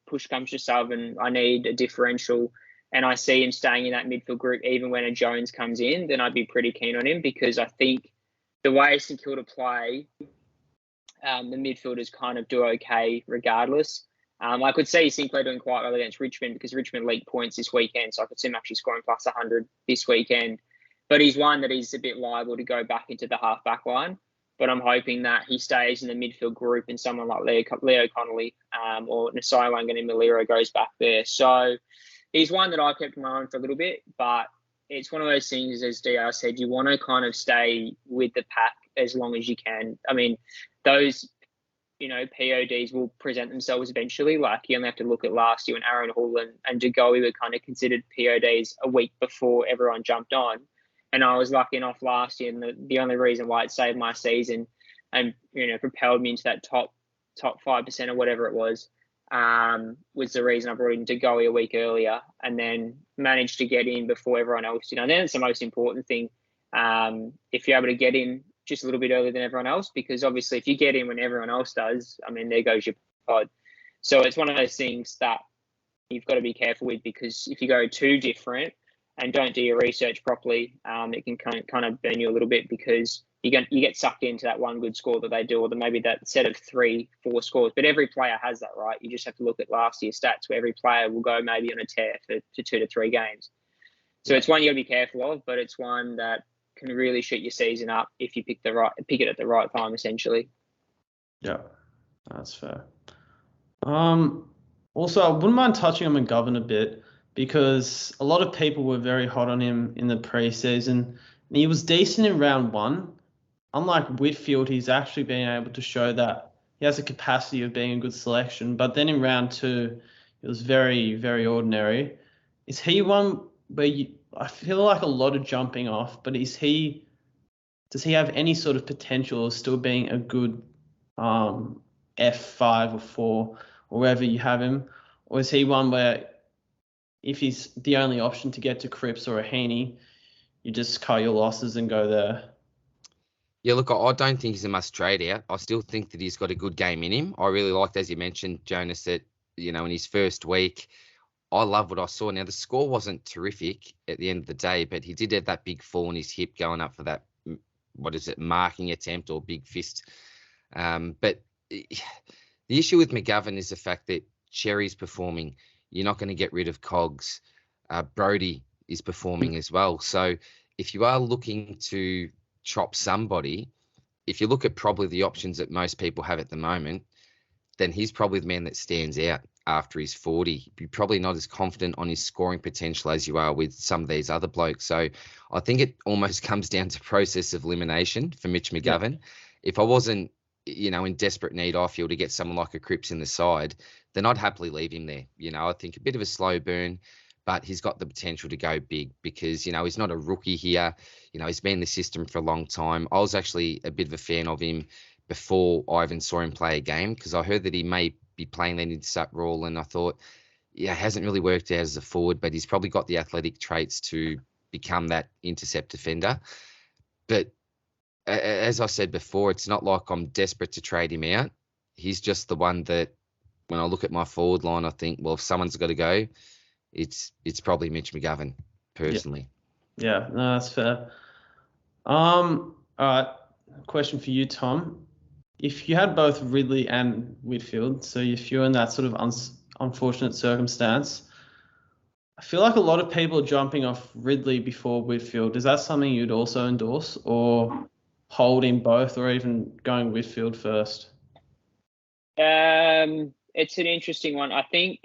push comes to shove and I need a differential and I see him staying in that midfield group even when a Jones comes in, then I'd be pretty keen on him, because I think the way St Kilda play, the midfielders kind of do okay regardless. I could see Sinclair doing quite well against Richmond, because Richmond leaked points this weekend, so I could see him actually scoring plus 100 this weekend. But he's one that he's a bit liable to go back into the half-back line. But I'm hoping that he stays in the midfield group and someone like Leo Connolly or Nasai Wanganimuliro goes back there. So he's one that I kept in mind for a little bit, but it's one of those things, as DR said, you want to kind of stay with the pack as long as you can. I mean, those, PODs will present themselves eventually. Like, you only have to look at last year when Aaron Hall and De Goey were kind of considered PODs a week before everyone jumped on. And I was lucky enough last year, and the only reason why it saved my season and, propelled me into that top 5% or whatever it was the reason I brought in De Goey a week earlier, and then managed to get in before everyone else did. And then it's the most important thing, if you're able to get in just a little bit earlier than everyone else, because obviously if you get in when everyone else does, I mean, there goes your pod. So it's one of those things that you've got to be careful with, because if you go too different and don't do your research properly, it can kind of burn you a little bit, because you get sucked into that one good score that they do, or maybe that set of 3-4 scores. But every player has that, right? You just have to look at last year's stats, where every player will go maybe on a tear for 2 to 3 games. So it's one you got to be careful of, but it's one that can really shoot your season up if you pick it at the right time, essentially. Yeah, that's fair. Also, I wouldn't mind touching on McGovern a bit, because a lot of people were very hot on him in the preseason. And he was decent in round 1. Unlike Whitfield, he's actually been able to show that he has a capacity of being a good selection. But then in round 2, it was very, very ordinary. Is he one where I feel like a lot of jumping off, but does he have any sort of potential of still being a good F5 or 4, or wherever you have him? Or is he one where if he's the only option to get to Cripps or a Heaney, you just cut your losses and go there? Yeah, look, I don't think he's a must trade out. I still think that he's got a good game in him. I really liked, as you mentioned, Jonas, that, in his first week, I love what I saw. Now, the score wasn't terrific at the end of the day, but he did have that big fall in his hip going up for that, marking attempt or big fist. But the issue with McGovern is the fact that Cherry's performing. You're not going to get rid of Cogs. Brody is performing as well. So if you are looking to chop somebody, if you look at probably the options that most people have at the moment, then he's probably the man that stands out after he's 40. You're probably not as confident on his scoring potential as you are with some of these other blokes. So I think it almost comes down to process of elimination for Mitch McGovern. Yeah. If I wasn't, in desperate need, I feel, to get someone like a Cripps in the side, then I'd happily leave him there. I think a bit of a slow burn, but he's got the potential to go big, because, he's not a rookie here. He's been in the system for a long time. I was actually a bit of a fan of him before I even saw him play a game, because I heard that he may be playing that intercept role, and I thought, it hasn't really worked out as a forward, but he's probably got the athletic traits to become that intercept defender. But as I said before, it's not like I'm desperate to trade him out. He's just the one that, when I look at my forward line, I think, well, if someone's got to go, it's probably Mitch McGovern, personally. Yeah, no, that's fair. All right, question for you, Tom. If you had both Ridley and Whitfield, so if you're in that sort of unfortunate circumstance, I feel like a lot of people are jumping off Ridley before Whitfield. Is that something you'd also endorse, or holding both, or even going Whitfield first? It's an interesting one. I think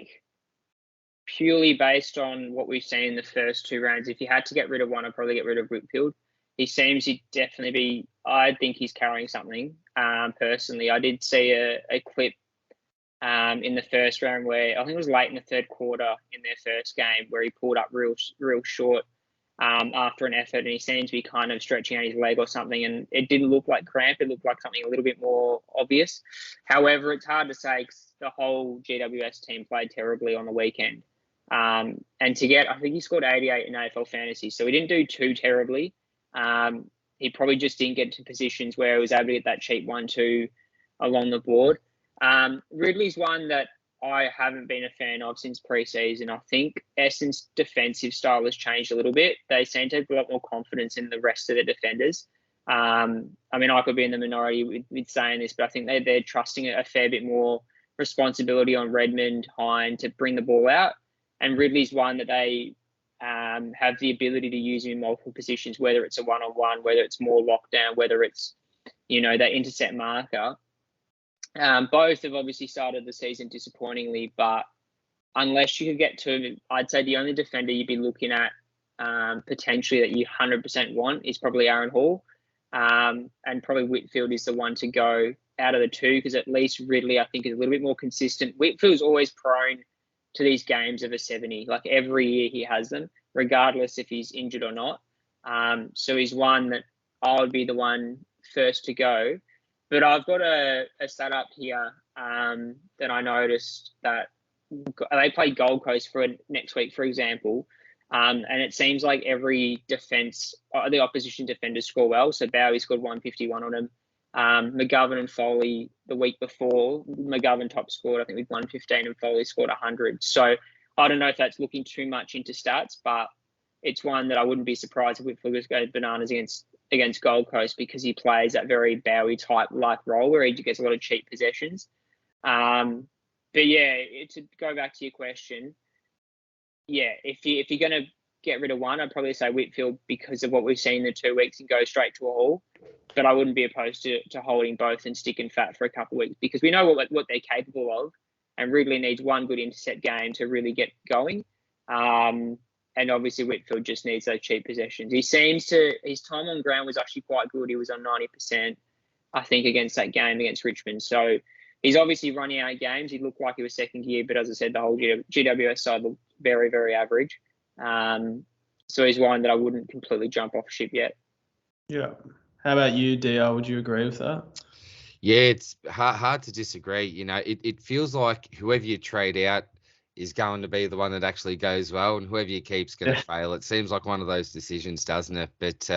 purely based on what we've seen in the first 2 rounds, if you had to get rid of one, I'd probably get rid of Whitfield. He seems to definitely be, I think he's carrying something. Personally, I did see a clip in the first round where I think it was late in the third quarter in their first game, where he pulled up real short after an effort, and he seemed to be kind of stretching out his leg or something, and it didn't look like cramp. It looked like something a little bit more obvious. However, it's hard to say, because the whole GWS team played terribly on the weekend. And I think he scored 88 in AFL fantasy, so he didn't do too terribly. He probably just didn't get to positions where he was able to get that cheap 1-2 along the board. Ridley's one that I haven't been a fan of since pre-season. I think Essendon's defensive style has changed a little bit. They seem to have a lot more confidence in the rest of their defenders. I mean, I could be in the minority with saying this, but I think they're trusting a fair bit more responsibility on Redmond, Hine to bring the ball out. And Ridley's one that they have the ability to use him in multiple positions, whether it's a one-on-one, whether it's more lockdown, whether it's, that intercept marker. Both have obviously started the season disappointingly, but unless you could get to, I'd say the only defender you'd be looking at potentially that you 100% want is probably Aaron Hall. And probably Whitfield is the one to go out of the two, because at least Ridley, I think, is a little bit more consistent. Whitfield's always prone to these games of a 70. Like every year he has them, regardless if he's injured or not. So he's one that I would be the one first to go. But I've got a stat up here that I noticed that they play Gold Coast for next week, for example. And it seems like every defence, the opposition defenders score well. So Bowie scored 151 on him. McGovern and Foley the week before, McGovern top scored, I think, with 115 and Foley scored 100. So I don't know if that's looking too much into stats, but it's one that I wouldn't be surprised if Whitfield just goes bananas against Gold Coast, because he plays that very Bowie type like role where he gets a lot of cheap possessions. But yeah, to go back to your question, yeah, if you're going to get rid of one, I'd probably say Whitfield because of what we've seen in the 2 weeks and go straight to a Hall. But I wouldn't be opposed to holding both and sticking fat for a couple of weeks, because we know what they're capable of, and Ridley needs one good intercept game to really get going. And obviously Whitfield just needs those cheap possessions. His time on ground was actually quite good. He was on 90%, I think, against that game against Richmond. So he's obviously running out of games. He looked like he was second gear, but as I said, the whole GWS side looked very, very average. So he's one that I wouldn't completely jump off ship yet. Yeah. How about you, DR? Would you agree with that? Yeah, it's hard to disagree. It feels like whoever you trade out is going to be the one that actually goes well, and whoever you keep's going to fail. It seems like one of those decisions, doesn't it? But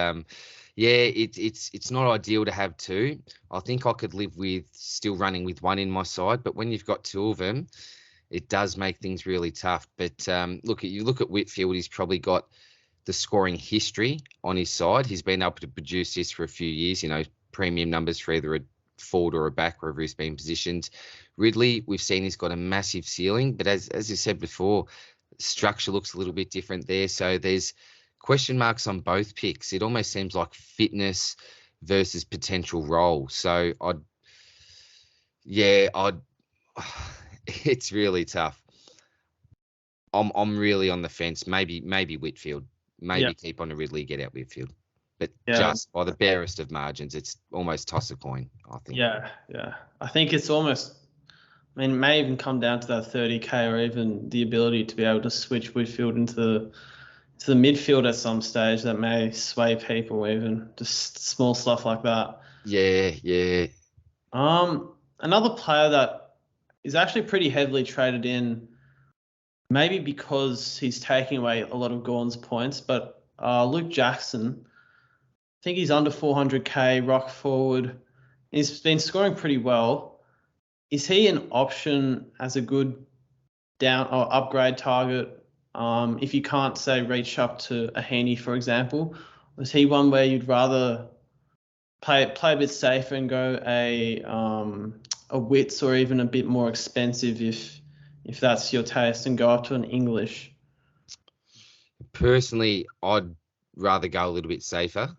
it's not ideal to have two. I think I could live with still running with one in my side, but when you've got two of them, it does make things really tough. But you look at Whitfield, he's probably got the scoring history on his side. He's been able to produce this for a few years, premium numbers for either a forward or a back, wherever he's been positioned. Ridley, we've seen he's got a massive ceiling, but as you said before, structure looks a little bit different there. So there's question marks on both picks. It almost seems like fitness versus potential role. So it's really tough. I'm really on the fence. Maybe Whitfield. Maybe keep on to Ridley, get out Whitfield. But just by the barest of margins, it's almost toss a coin, I think. Yeah. I think it's almost, it may even come down to that 30K, or even the ability to be able to switch Whitfield into the midfield at some stage. That may sway people, even just small stuff like that. Yeah. Another player that is actually pretty heavily traded in, maybe because he's taking away a lot of Gawn's points, but Luke Jackson, I think he's under 400K, rock forward. He's been scoring pretty well. Is he an option as a good down or upgrade target if you can't, say, reach up to a Heaney, for example? Is he one where you'd rather play a bit safer and go a Wits, or even a bit more expensive if that's your taste, and go up to an English? Personally, I'd rather go a little bit safer.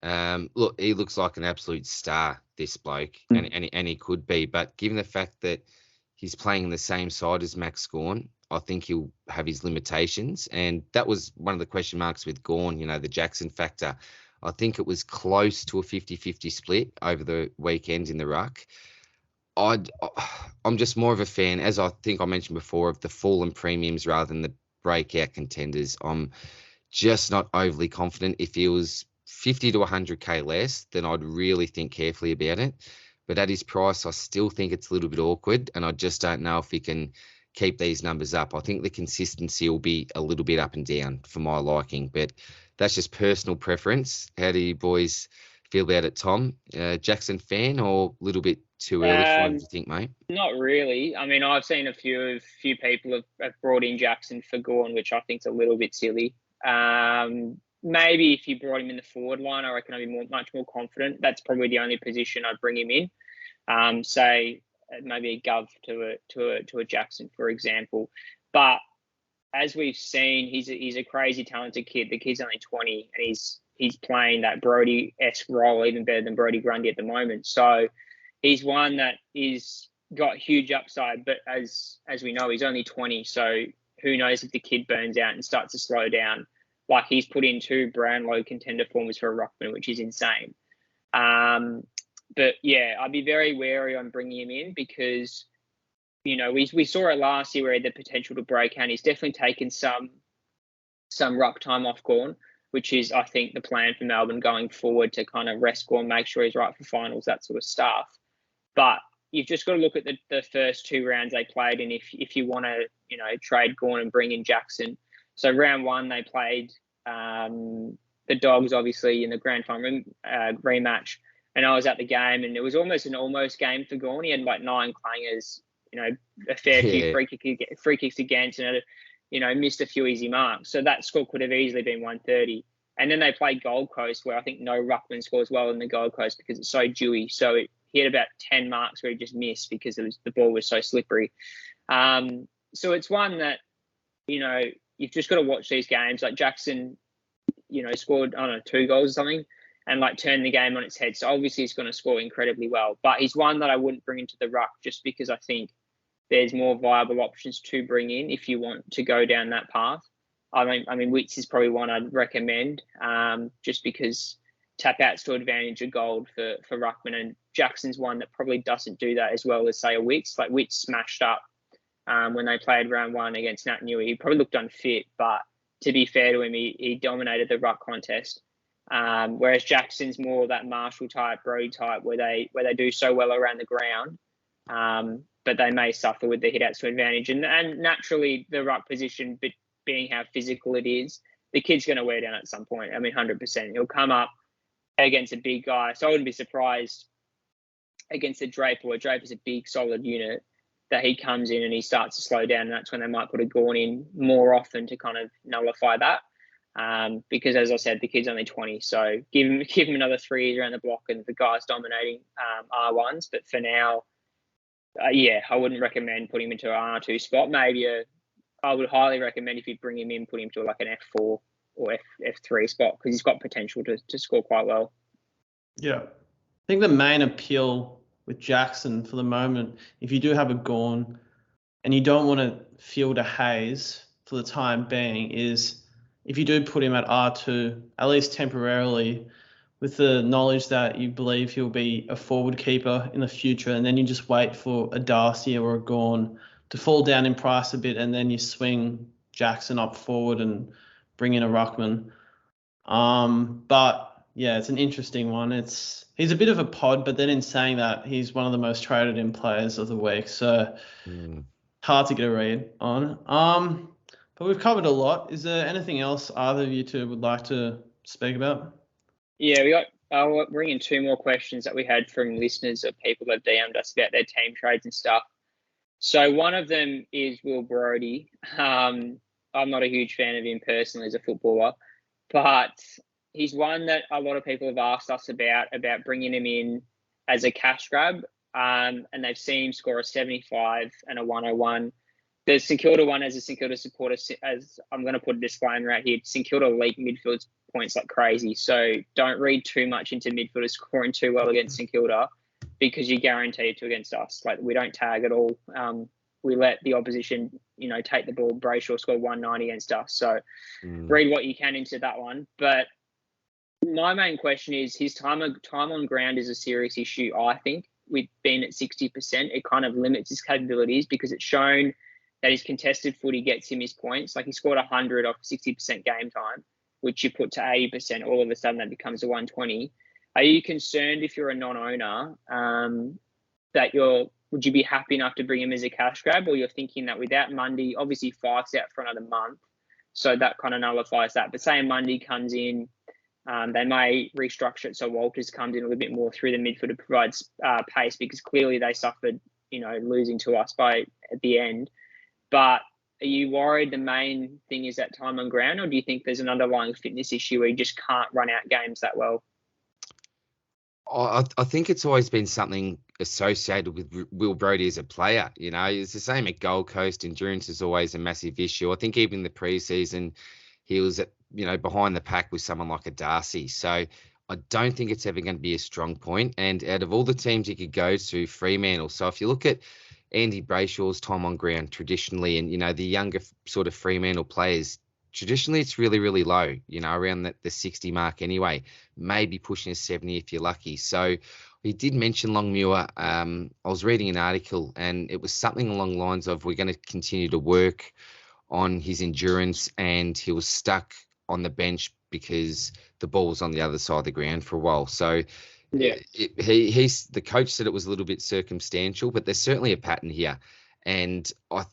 Look, he looks like an absolute star, this bloke, and he could be. But given the fact that he's playing in the same side as Max Gawn, I think he'll have his limitations. And that was one of the question marks with Gawn, the Jackson factor. I think it was close to a 50-50 split over the weekend in the ruck. I'm just more of a fan, as I think I mentioned before, of the fallen premiums rather than the breakout contenders. I'm just not overly confident. If he was 50 to 100K less, then I'd really think carefully about it. But at his price, I still think it's a little bit awkward, and I just don't know if he can keep these numbers up. I think the consistency will be a little bit up and down for my liking, but that's just personal preference. How do you boys feel about it, Tom? Jackson fan, or a little bit too early for him, do you think, mate? Not really. I mean, I've seen a few people have brought in Jackson for Gawn, which I think is a little bit silly. Maybe if you brought him in the forward line, I reckon I'd be much more confident. That's probably the only position I'd bring him in. Say maybe a Gov to a Jackson, for example. But as we've seen, he's a crazy talented kid. The kid's only 20, and he's playing that Brody-esque role even better than Brody Grundy at the moment. So he's one that is got huge upside, but as we know, he's only 20. So who knows if the kid burns out and starts to slow down. Like, he's put in 2 Brownlow contender formers for a ruckman, which is insane. But yeah, I'd be very wary on bringing him in because, you know, we saw it last year where he had the potential to break out. He's definitely taken some ruck time off Gawn, which is, I think, the plan for Melbourne going forward, to kind of rest Gawn, make sure he's right for finals, that sort of stuff. But you've just got to look at the first 2 rounds they played, and if you want to, you know, trade Gawn and bring in Jackson. So round 1 they played the Dogs, obviously, in the grand final rematch, and I was at the game, and it was almost an almost game for Gawn. He had like 9 clangers, you know, a fair few free kicks against, and you know, missed a few easy marks. So that score could have easily been 130. And then they played Gold Coast, where I think no ruckman scores well in the Gold Coast because it's so dewy. So he had about 10 marks where he just missed because the ball was so slippery. So it's one that, you know, you've just got to watch these games. Like Jackson, you know, scored, I don't know, 2 goals or something, and like turned the game on its head. So obviously he's going to score incredibly well. But he's one that I wouldn't bring into the ruck, just because I think there's more viable options to bring in if you want to go down that path. I mean, Witts is probably one I'd recommend, just because tap outs to advantage of Gold for ruckman, and Jackson's one that probably doesn't do that as well as, say, a Witts. Like, Witts smashed up when they played round 1 against Nat Newey. He probably looked unfit, but to be fair to him, he dominated the ruck contest. Whereas Jackson's more that Marshall type, Brody type, where they do so well around the ground, but they may suffer with the hit outs to advantage. And naturally, the ruck position, but being how physical it is, the kid's going to wear down at some point. I mean, 100%. He'll come up against a big guy. So I wouldn't be surprised against a Draper, where Draper's a big, solid unit, that he comes in and he starts to slow down. And that's when they might put a Gawn in more often to kind of nullify that. Because, as I said, the kid's only 20. So give him another 3 years around the block, and the guy's dominating R1s. But for now, I wouldn't recommend putting him into an R2 spot. Maybe I would highly recommend, if you bring him in, put him to like an F4 or F3 spot, because he's got potential to score quite well. Yeah. I think the main appeal with Jackson for the moment, if you do have a Gawn and you don't want to field a Hayes for the time being, is if you do put him at R2, at least temporarily, with the knowledge that you believe he'll be a forward keeper in the future, and then you just wait for a Darcy or a Gawn to fall down in price a bit, and then you swing Jackson up forward and bring in a ruckman. But yeah, it's an interesting one. He's a bit of a pod, but then in saying that, he's one of the most traded in players of the week, so hard to get a read on. But we've covered a lot. Is there anything else either of you two would like to speak about? Yeah, I'll bring in 2 more questions that we had from listeners of people that DM'd us about their team trades and stuff. So one of them is Will Brodie. I'm not a huge fan of him personally as a footballer, but he's one that a lot of people have asked us about bringing him in as a cash grab, and they've seen him score a 75 and a 101. The St Kilda one, as a St Kilda supporter, as I'm going to put a disclaimer out here, St Kilda leak midfield points like crazy. So don't read too much into midfielders scoring too well against St Kilda, because you're guaranteed to against us. Like, we don't tag at all. We let the opposition, you know, take the ball. Brayshaw scored 190 against us. So read what you can into that one. But my main question is, his time on ground is a serious issue, I think. With being at 60%, it kind of limits his capabilities, because it's shown that his contested footy gets him his points. Like, he scored 100 off 60% game time, which you put to 80%, all of a sudden that becomes a 120. Are you concerned, if you're a non-owner, would you be happy enough to bring him as a cash grab, or you're thinking that without Mundy, obviously Fife's out for another month, so that kind of nullifies that. But say Mundy comes in, They may restructure it so Walters comes in a little bit more through the midfield to provide pace, because clearly they suffered, losing to us at the end. But are you worried the main thing is that time on ground, or do you think there's an underlying fitness issue where you just can't run out games that well? I think it's always been something associated with Will Brodie as a player. It's the same at Gold Coast. Endurance is always a massive issue. I think even in the preseason, he was behind the pack with someone like a Darcy. So I don't think it's ever going to be a strong point. And out of all the teams you could go to, Fremantle. So if you look at Andy Brayshaw's time on ground traditionally, and the younger sort of Fremantle players, traditionally it's really, really low, around the 60 mark anyway, maybe pushing a 70 if you're lucky. So he did mention Longmuir. I was reading an article and it was something along the lines of, we're going to continue to work on his endurance, and he was stuck on the bench because the ball was on the other side of the ground for a while. So yeah, he's the coach said it was a little bit circumstantial, but there's certainly a pattern here. And I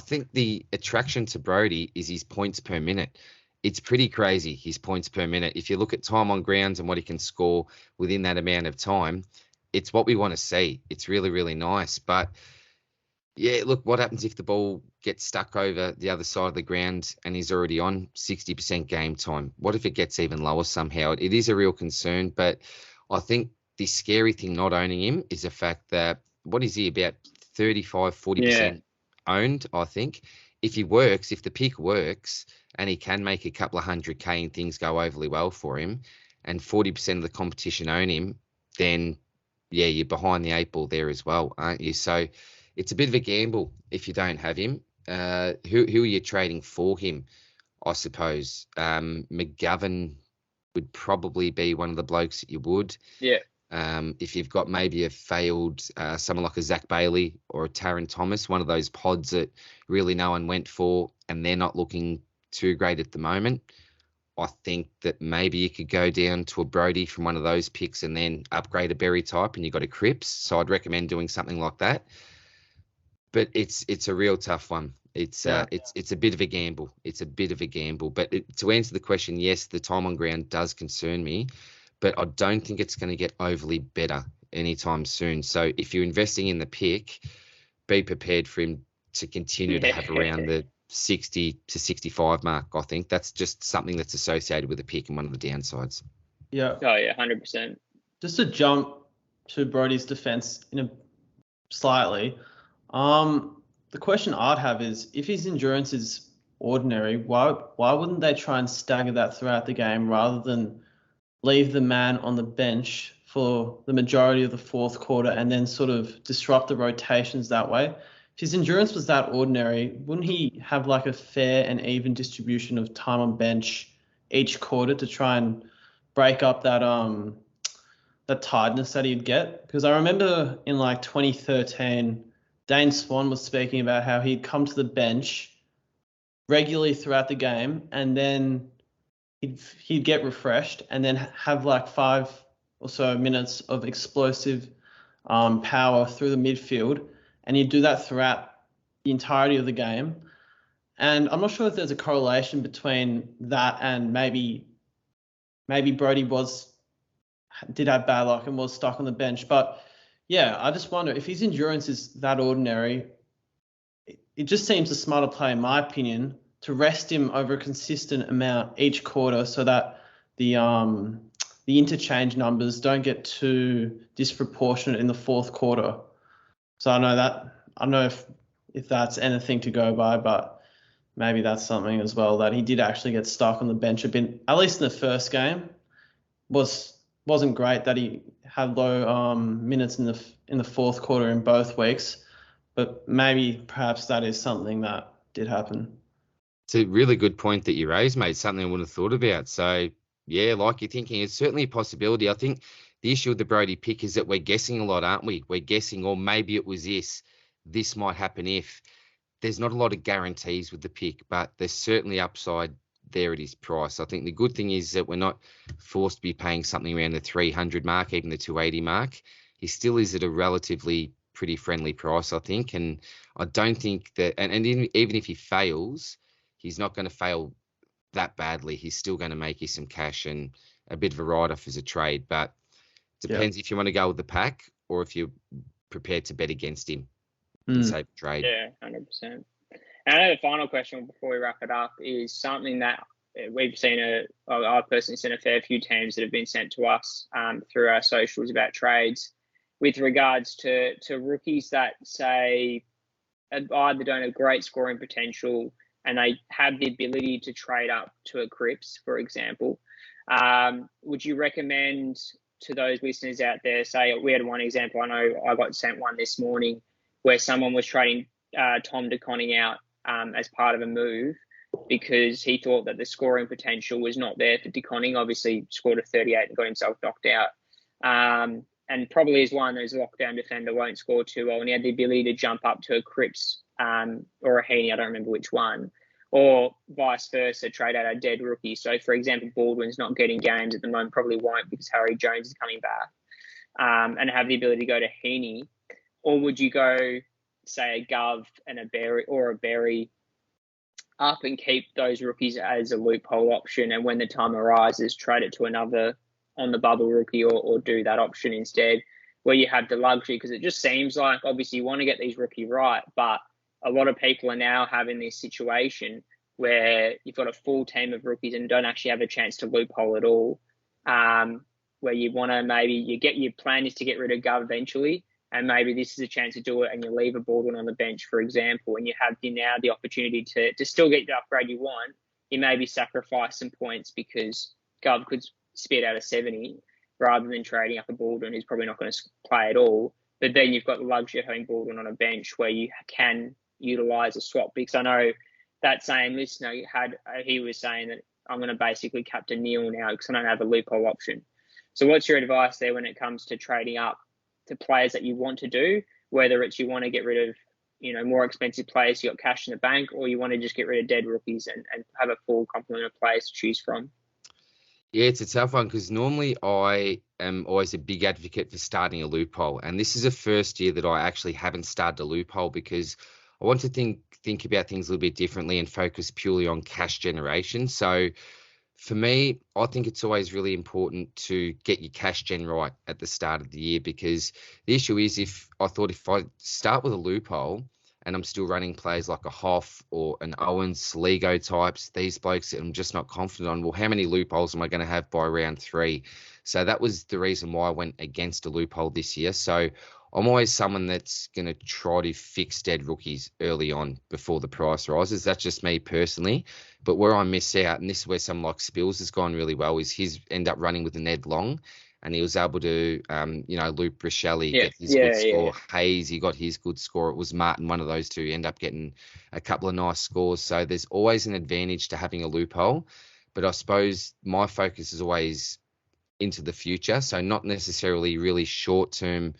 think the attraction to Brodie is his points per minute. It's pretty crazy, his points per minute. If you look at time on grounds and what he can score within that amount of time, it's what we want to see. It's really, really nice. But yeah, look, what happens if the ball gets stuck over the other side of the ground and he's already on 60% game time? What if it gets even lower somehow? It is a real concern, but I think the scary thing not owning him is the fact that, what is he, about 35, 40% owned, I think. If the pick works and he can make a couple of 100K and things go overly well for him, and 40% of the competition own him, then yeah, you're behind the 8 ball there as well, aren't you? So it's a bit of a gamble if you don't have him. Who are you trading for him? I suppose McGovern would probably be one of the blokes that you would. Yeah. If you've got maybe a failed someone like a Zach Bailey or a Taron Thomas, one of those pods that really no one went for and they're not looking too great at the moment, I think that maybe you could go down to a Brodie from one of those picks and then upgrade a Berry type and you've got a Cripps. So I'd recommend doing something like that. But it's a real tough one. It's a bit of a gamble. It's a bit of a gamble. But to answer the question, yes, the time on ground does concern me, but I don't think it's going to get overly better anytime soon. So if you're investing in the pick, be prepared for him to continue to have around the 60 to 65 mark. I think that's just something that's associated with the pick and one of the downsides. Yeah. Oh yeah, 100%. Just to jump to Brodie's defense slightly. The question I'd have is, if his endurance is ordinary, why wouldn't they try and stagger that throughout the game rather than leave the man on the bench for the majority of the fourth quarter and then sort of disrupt the rotations that way? If his endurance was that ordinary, wouldn't he have like a fair and even distribution of time on bench each quarter to try and break up that tiredness that he'd get? Because I remember in like 2013, Dane Swan was speaking about how he'd come to the bench regularly throughout the game and then he'd get refreshed and then have like 5 or so minutes of explosive power through the midfield, and he'd do that throughout the entirety of the game. And I'm not sure if there's a correlation between that and maybe Brodie did have bad luck and was stuck on the bench. But yeah, I just wonder if his endurance is that ordinary, it just seems a smarter play, in my opinion, to rest him over a consistent amount each quarter so that the interchange numbers don't get too disproportionate in the fourth quarter. So I don't know if that's anything to go by, but maybe that's something as well, that he did actually get stuck on the bench a bit, at least in the first game. Wasn't great that he had low minutes in the fourth quarter in both weeks, but perhaps that is something that did happen. It's a really good point that you raised, mate. Something I wouldn't have thought about. So yeah, like you're thinking, it's certainly a possibility. I think the issue with the Brodie pick is that we're guessing a lot, aren't we? We're guessing, or maybe it was this might happen if. There's not a lot of guarantees with the pick, but there's certainly upside there at his price. I think the good thing is that we're not forced to be paying something around the 300 mark, even the 280 mark. He still is at a relatively pretty friendly price, I think. And I don't think that, and even if he fails, he's not going to fail that badly. He's still going to make you some cash and a bit of a write-off as a trade. But depends if you want to go with the pack or if you're prepared to bet against him and save a trade. Yeah, 100%. And I know the final question before we wrap it up is something that we've seen. I've personally seen a fair few teams that have been sent to us through our socials about trades with regards to rookies that say either don't have great scoring potential and they have the ability to trade up to a Cripps, for example. Would you recommend to those listeners out there, say we had one example, I know I got sent one this morning where someone was trading Tom DeConning out as part of a move because he thought that the scoring potential was not there for DeConning. Obviously scored a 38 and got himself knocked out. And probably is one who's a lockdown defender, won't score too well. And he had the ability to jump up to a Cripps or a Heaney, I don't remember which one, or vice versa, trade out a dead rookie. So, for example, Baldwin's not getting games at the moment, probably won't because Harry Jones is coming back, and have the ability to go to Heaney. Or would you go, say, a Gov and a Berry up and keep those rookies as a loophole option, and when the time arises, trade it to another on the bubble rookie or do that option instead, where you have the luxury? Because it just seems like obviously you want to get these rookie right, but a lot of people are now having this situation where you've got a full team of rookies and don't actually have a chance to loophole at all, where you want to your plan is to get rid of Gov eventually, and maybe this is a chance to do it and you leave a Baldwin on the bench, for example, and you have now the opportunity to still get the upgrade you want. You maybe sacrifice some points because Gov could spit out a 70 rather than trading up a Baldwin who's probably not going to play at all. But then you've got the luxury of having Baldwin on a bench where you can utilise a swap, because I know that same listener he was saying that I'm going to basically captain Neil now because I don't have a loophole option. So what's your advice there when it comes to trading up to players that you want to do, whether it's you want to get rid of more expensive players, you got cash in the bank, or you want to just get rid of dead rookies and have a full complement of players to choose from? Yeah, it's a tough one because normally I am always a big advocate for starting a loophole. And this is the first year that I actually haven't started a loophole because I want to think about things a little bit differently and focus purely on cash generation. So for me, I think it's always really important to get your cash gen right at the start of the year, because the issue is if I start with a loophole and I'm still running players like a Hoff or an Owens, Sligo types, these blokes that I'm just not confident on, well, how many loopholes am I going to have by round 3? So that was the reason why I went against a loophole this year. So I'm always someone that's going to try to fix dead rookies early on before the price rises. That's just me personally. But where I miss out, and this is where someone like Spills has gone really well, is his end up running with an Ed Long. And he was able to, Luke Brichelli get his good score. Yeah. Hayes, he got his good score. It was Martin, one of those two, end up getting a couple of nice scores. So there's always an advantage to having a loophole. But I suppose my focus is always into the future. So not necessarily really short-term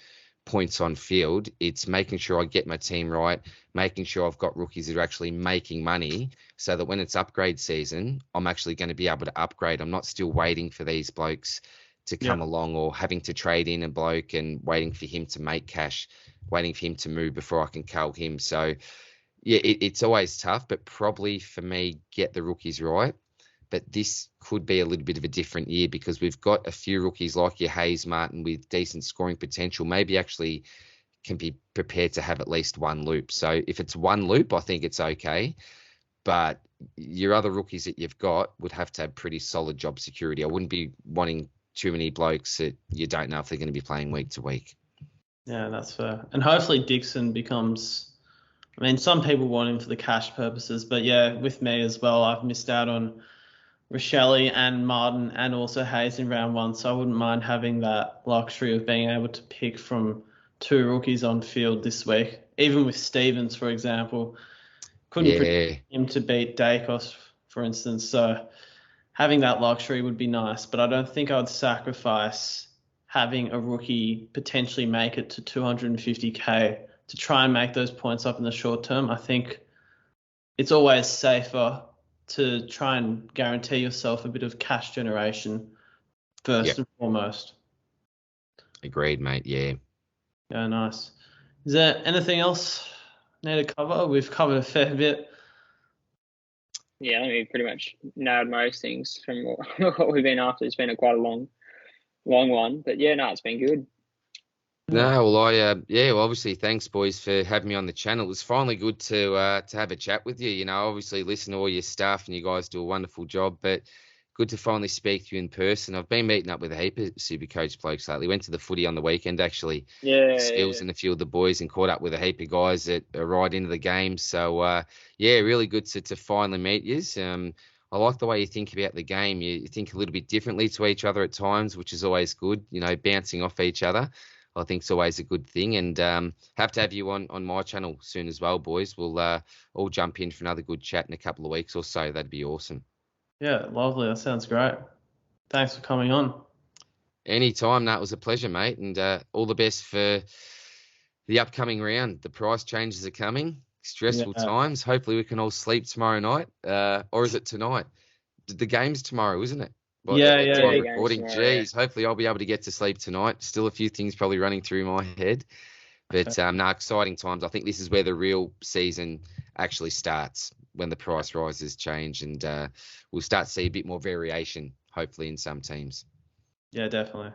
points on field. It's making sure I get my team right, making sure I've got rookies that are actually making money so that when it's upgrade season, I'm actually going to be able to upgrade. I'm not still waiting for these blokes to come along or having to trade in a bloke and waiting for him to make cash, waiting for him to move before I can cull him. So, yeah, it's always tough, but probably for me, get the rookies right. But this could be a little bit of a different year because we've got a few rookies like your Hayes Martin with decent scoring potential, maybe actually can be prepared to have at least one loop. So if it's one loop, I think it's okay. But your other rookies that you've got would have to have pretty solid job security. I wouldn't be wanting too many blokes that you don't know if they're going to be playing week to week. Yeah, that's fair. And hopefully Dixon becomes, some people want him for the cash purposes, but yeah, with me as well, I've missed out on Rochelle and Martin and also Hayes in round 1, so I wouldn't mind having that luxury of being able to pick from 2 rookies on field this week. Even with Stevens, for example, couldn't predict him to beat Dacos, for instance, so having that luxury would be nice, but I don't think I would sacrifice having a rookie potentially make it to 250k to try and make those points up in the short term. I think it's always safer to try and guarantee yourself a bit of cash generation first and foremost. Agreed, mate. Yeah. Yeah, nice. Is there anything else need to cover? We've covered a fair bit. Yeah, I think we pretty much nailed most things from what we've been after. It's been quite a long one, but yeah, no, it's been good. No, well, well, obviously, thanks, boys, for having me on the channel. It was finally good to have a chat with you. You know, obviously, listen to all your stuff, and you guys do a wonderful job. But good to finally speak to you in person. I've been meeting up with a heap of Supercoach blokes lately. Went to the footy on the weekend, actually. Yeah, Skills and a few of the boys, and caught up with a heap of guys that are right into the game. So, yeah, really good to finally meet you. I like the way you think about the game. You think a little bit differently to each other at times, which is always good. You know, bouncing off each other. I think it's always a good thing, and have to have you on my channel soon as well, boys. We'll all jump in for another good chat in a couple of weeks or so. That'd be awesome. Yeah, lovely. That sounds great. Thanks for coming on. Anytime, that was a pleasure, mate, and all the best for the upcoming round. The price changes are coming. Stressful Yeah. times. Hopefully, we can all sleep tomorrow night, or is it tonight? The game's tomorrow, isn't it? By Yeah, the yeah, time yeah. recording. game's tomorrow, yeah. Jeez, hopefully I'll be able to get to sleep tonight. Still a few things probably running through my head. But no, exciting times. I think this is where the real season actually starts, when the price rises change, and we'll start to see a bit more variation, hopefully, in some teams. Yeah, definitely.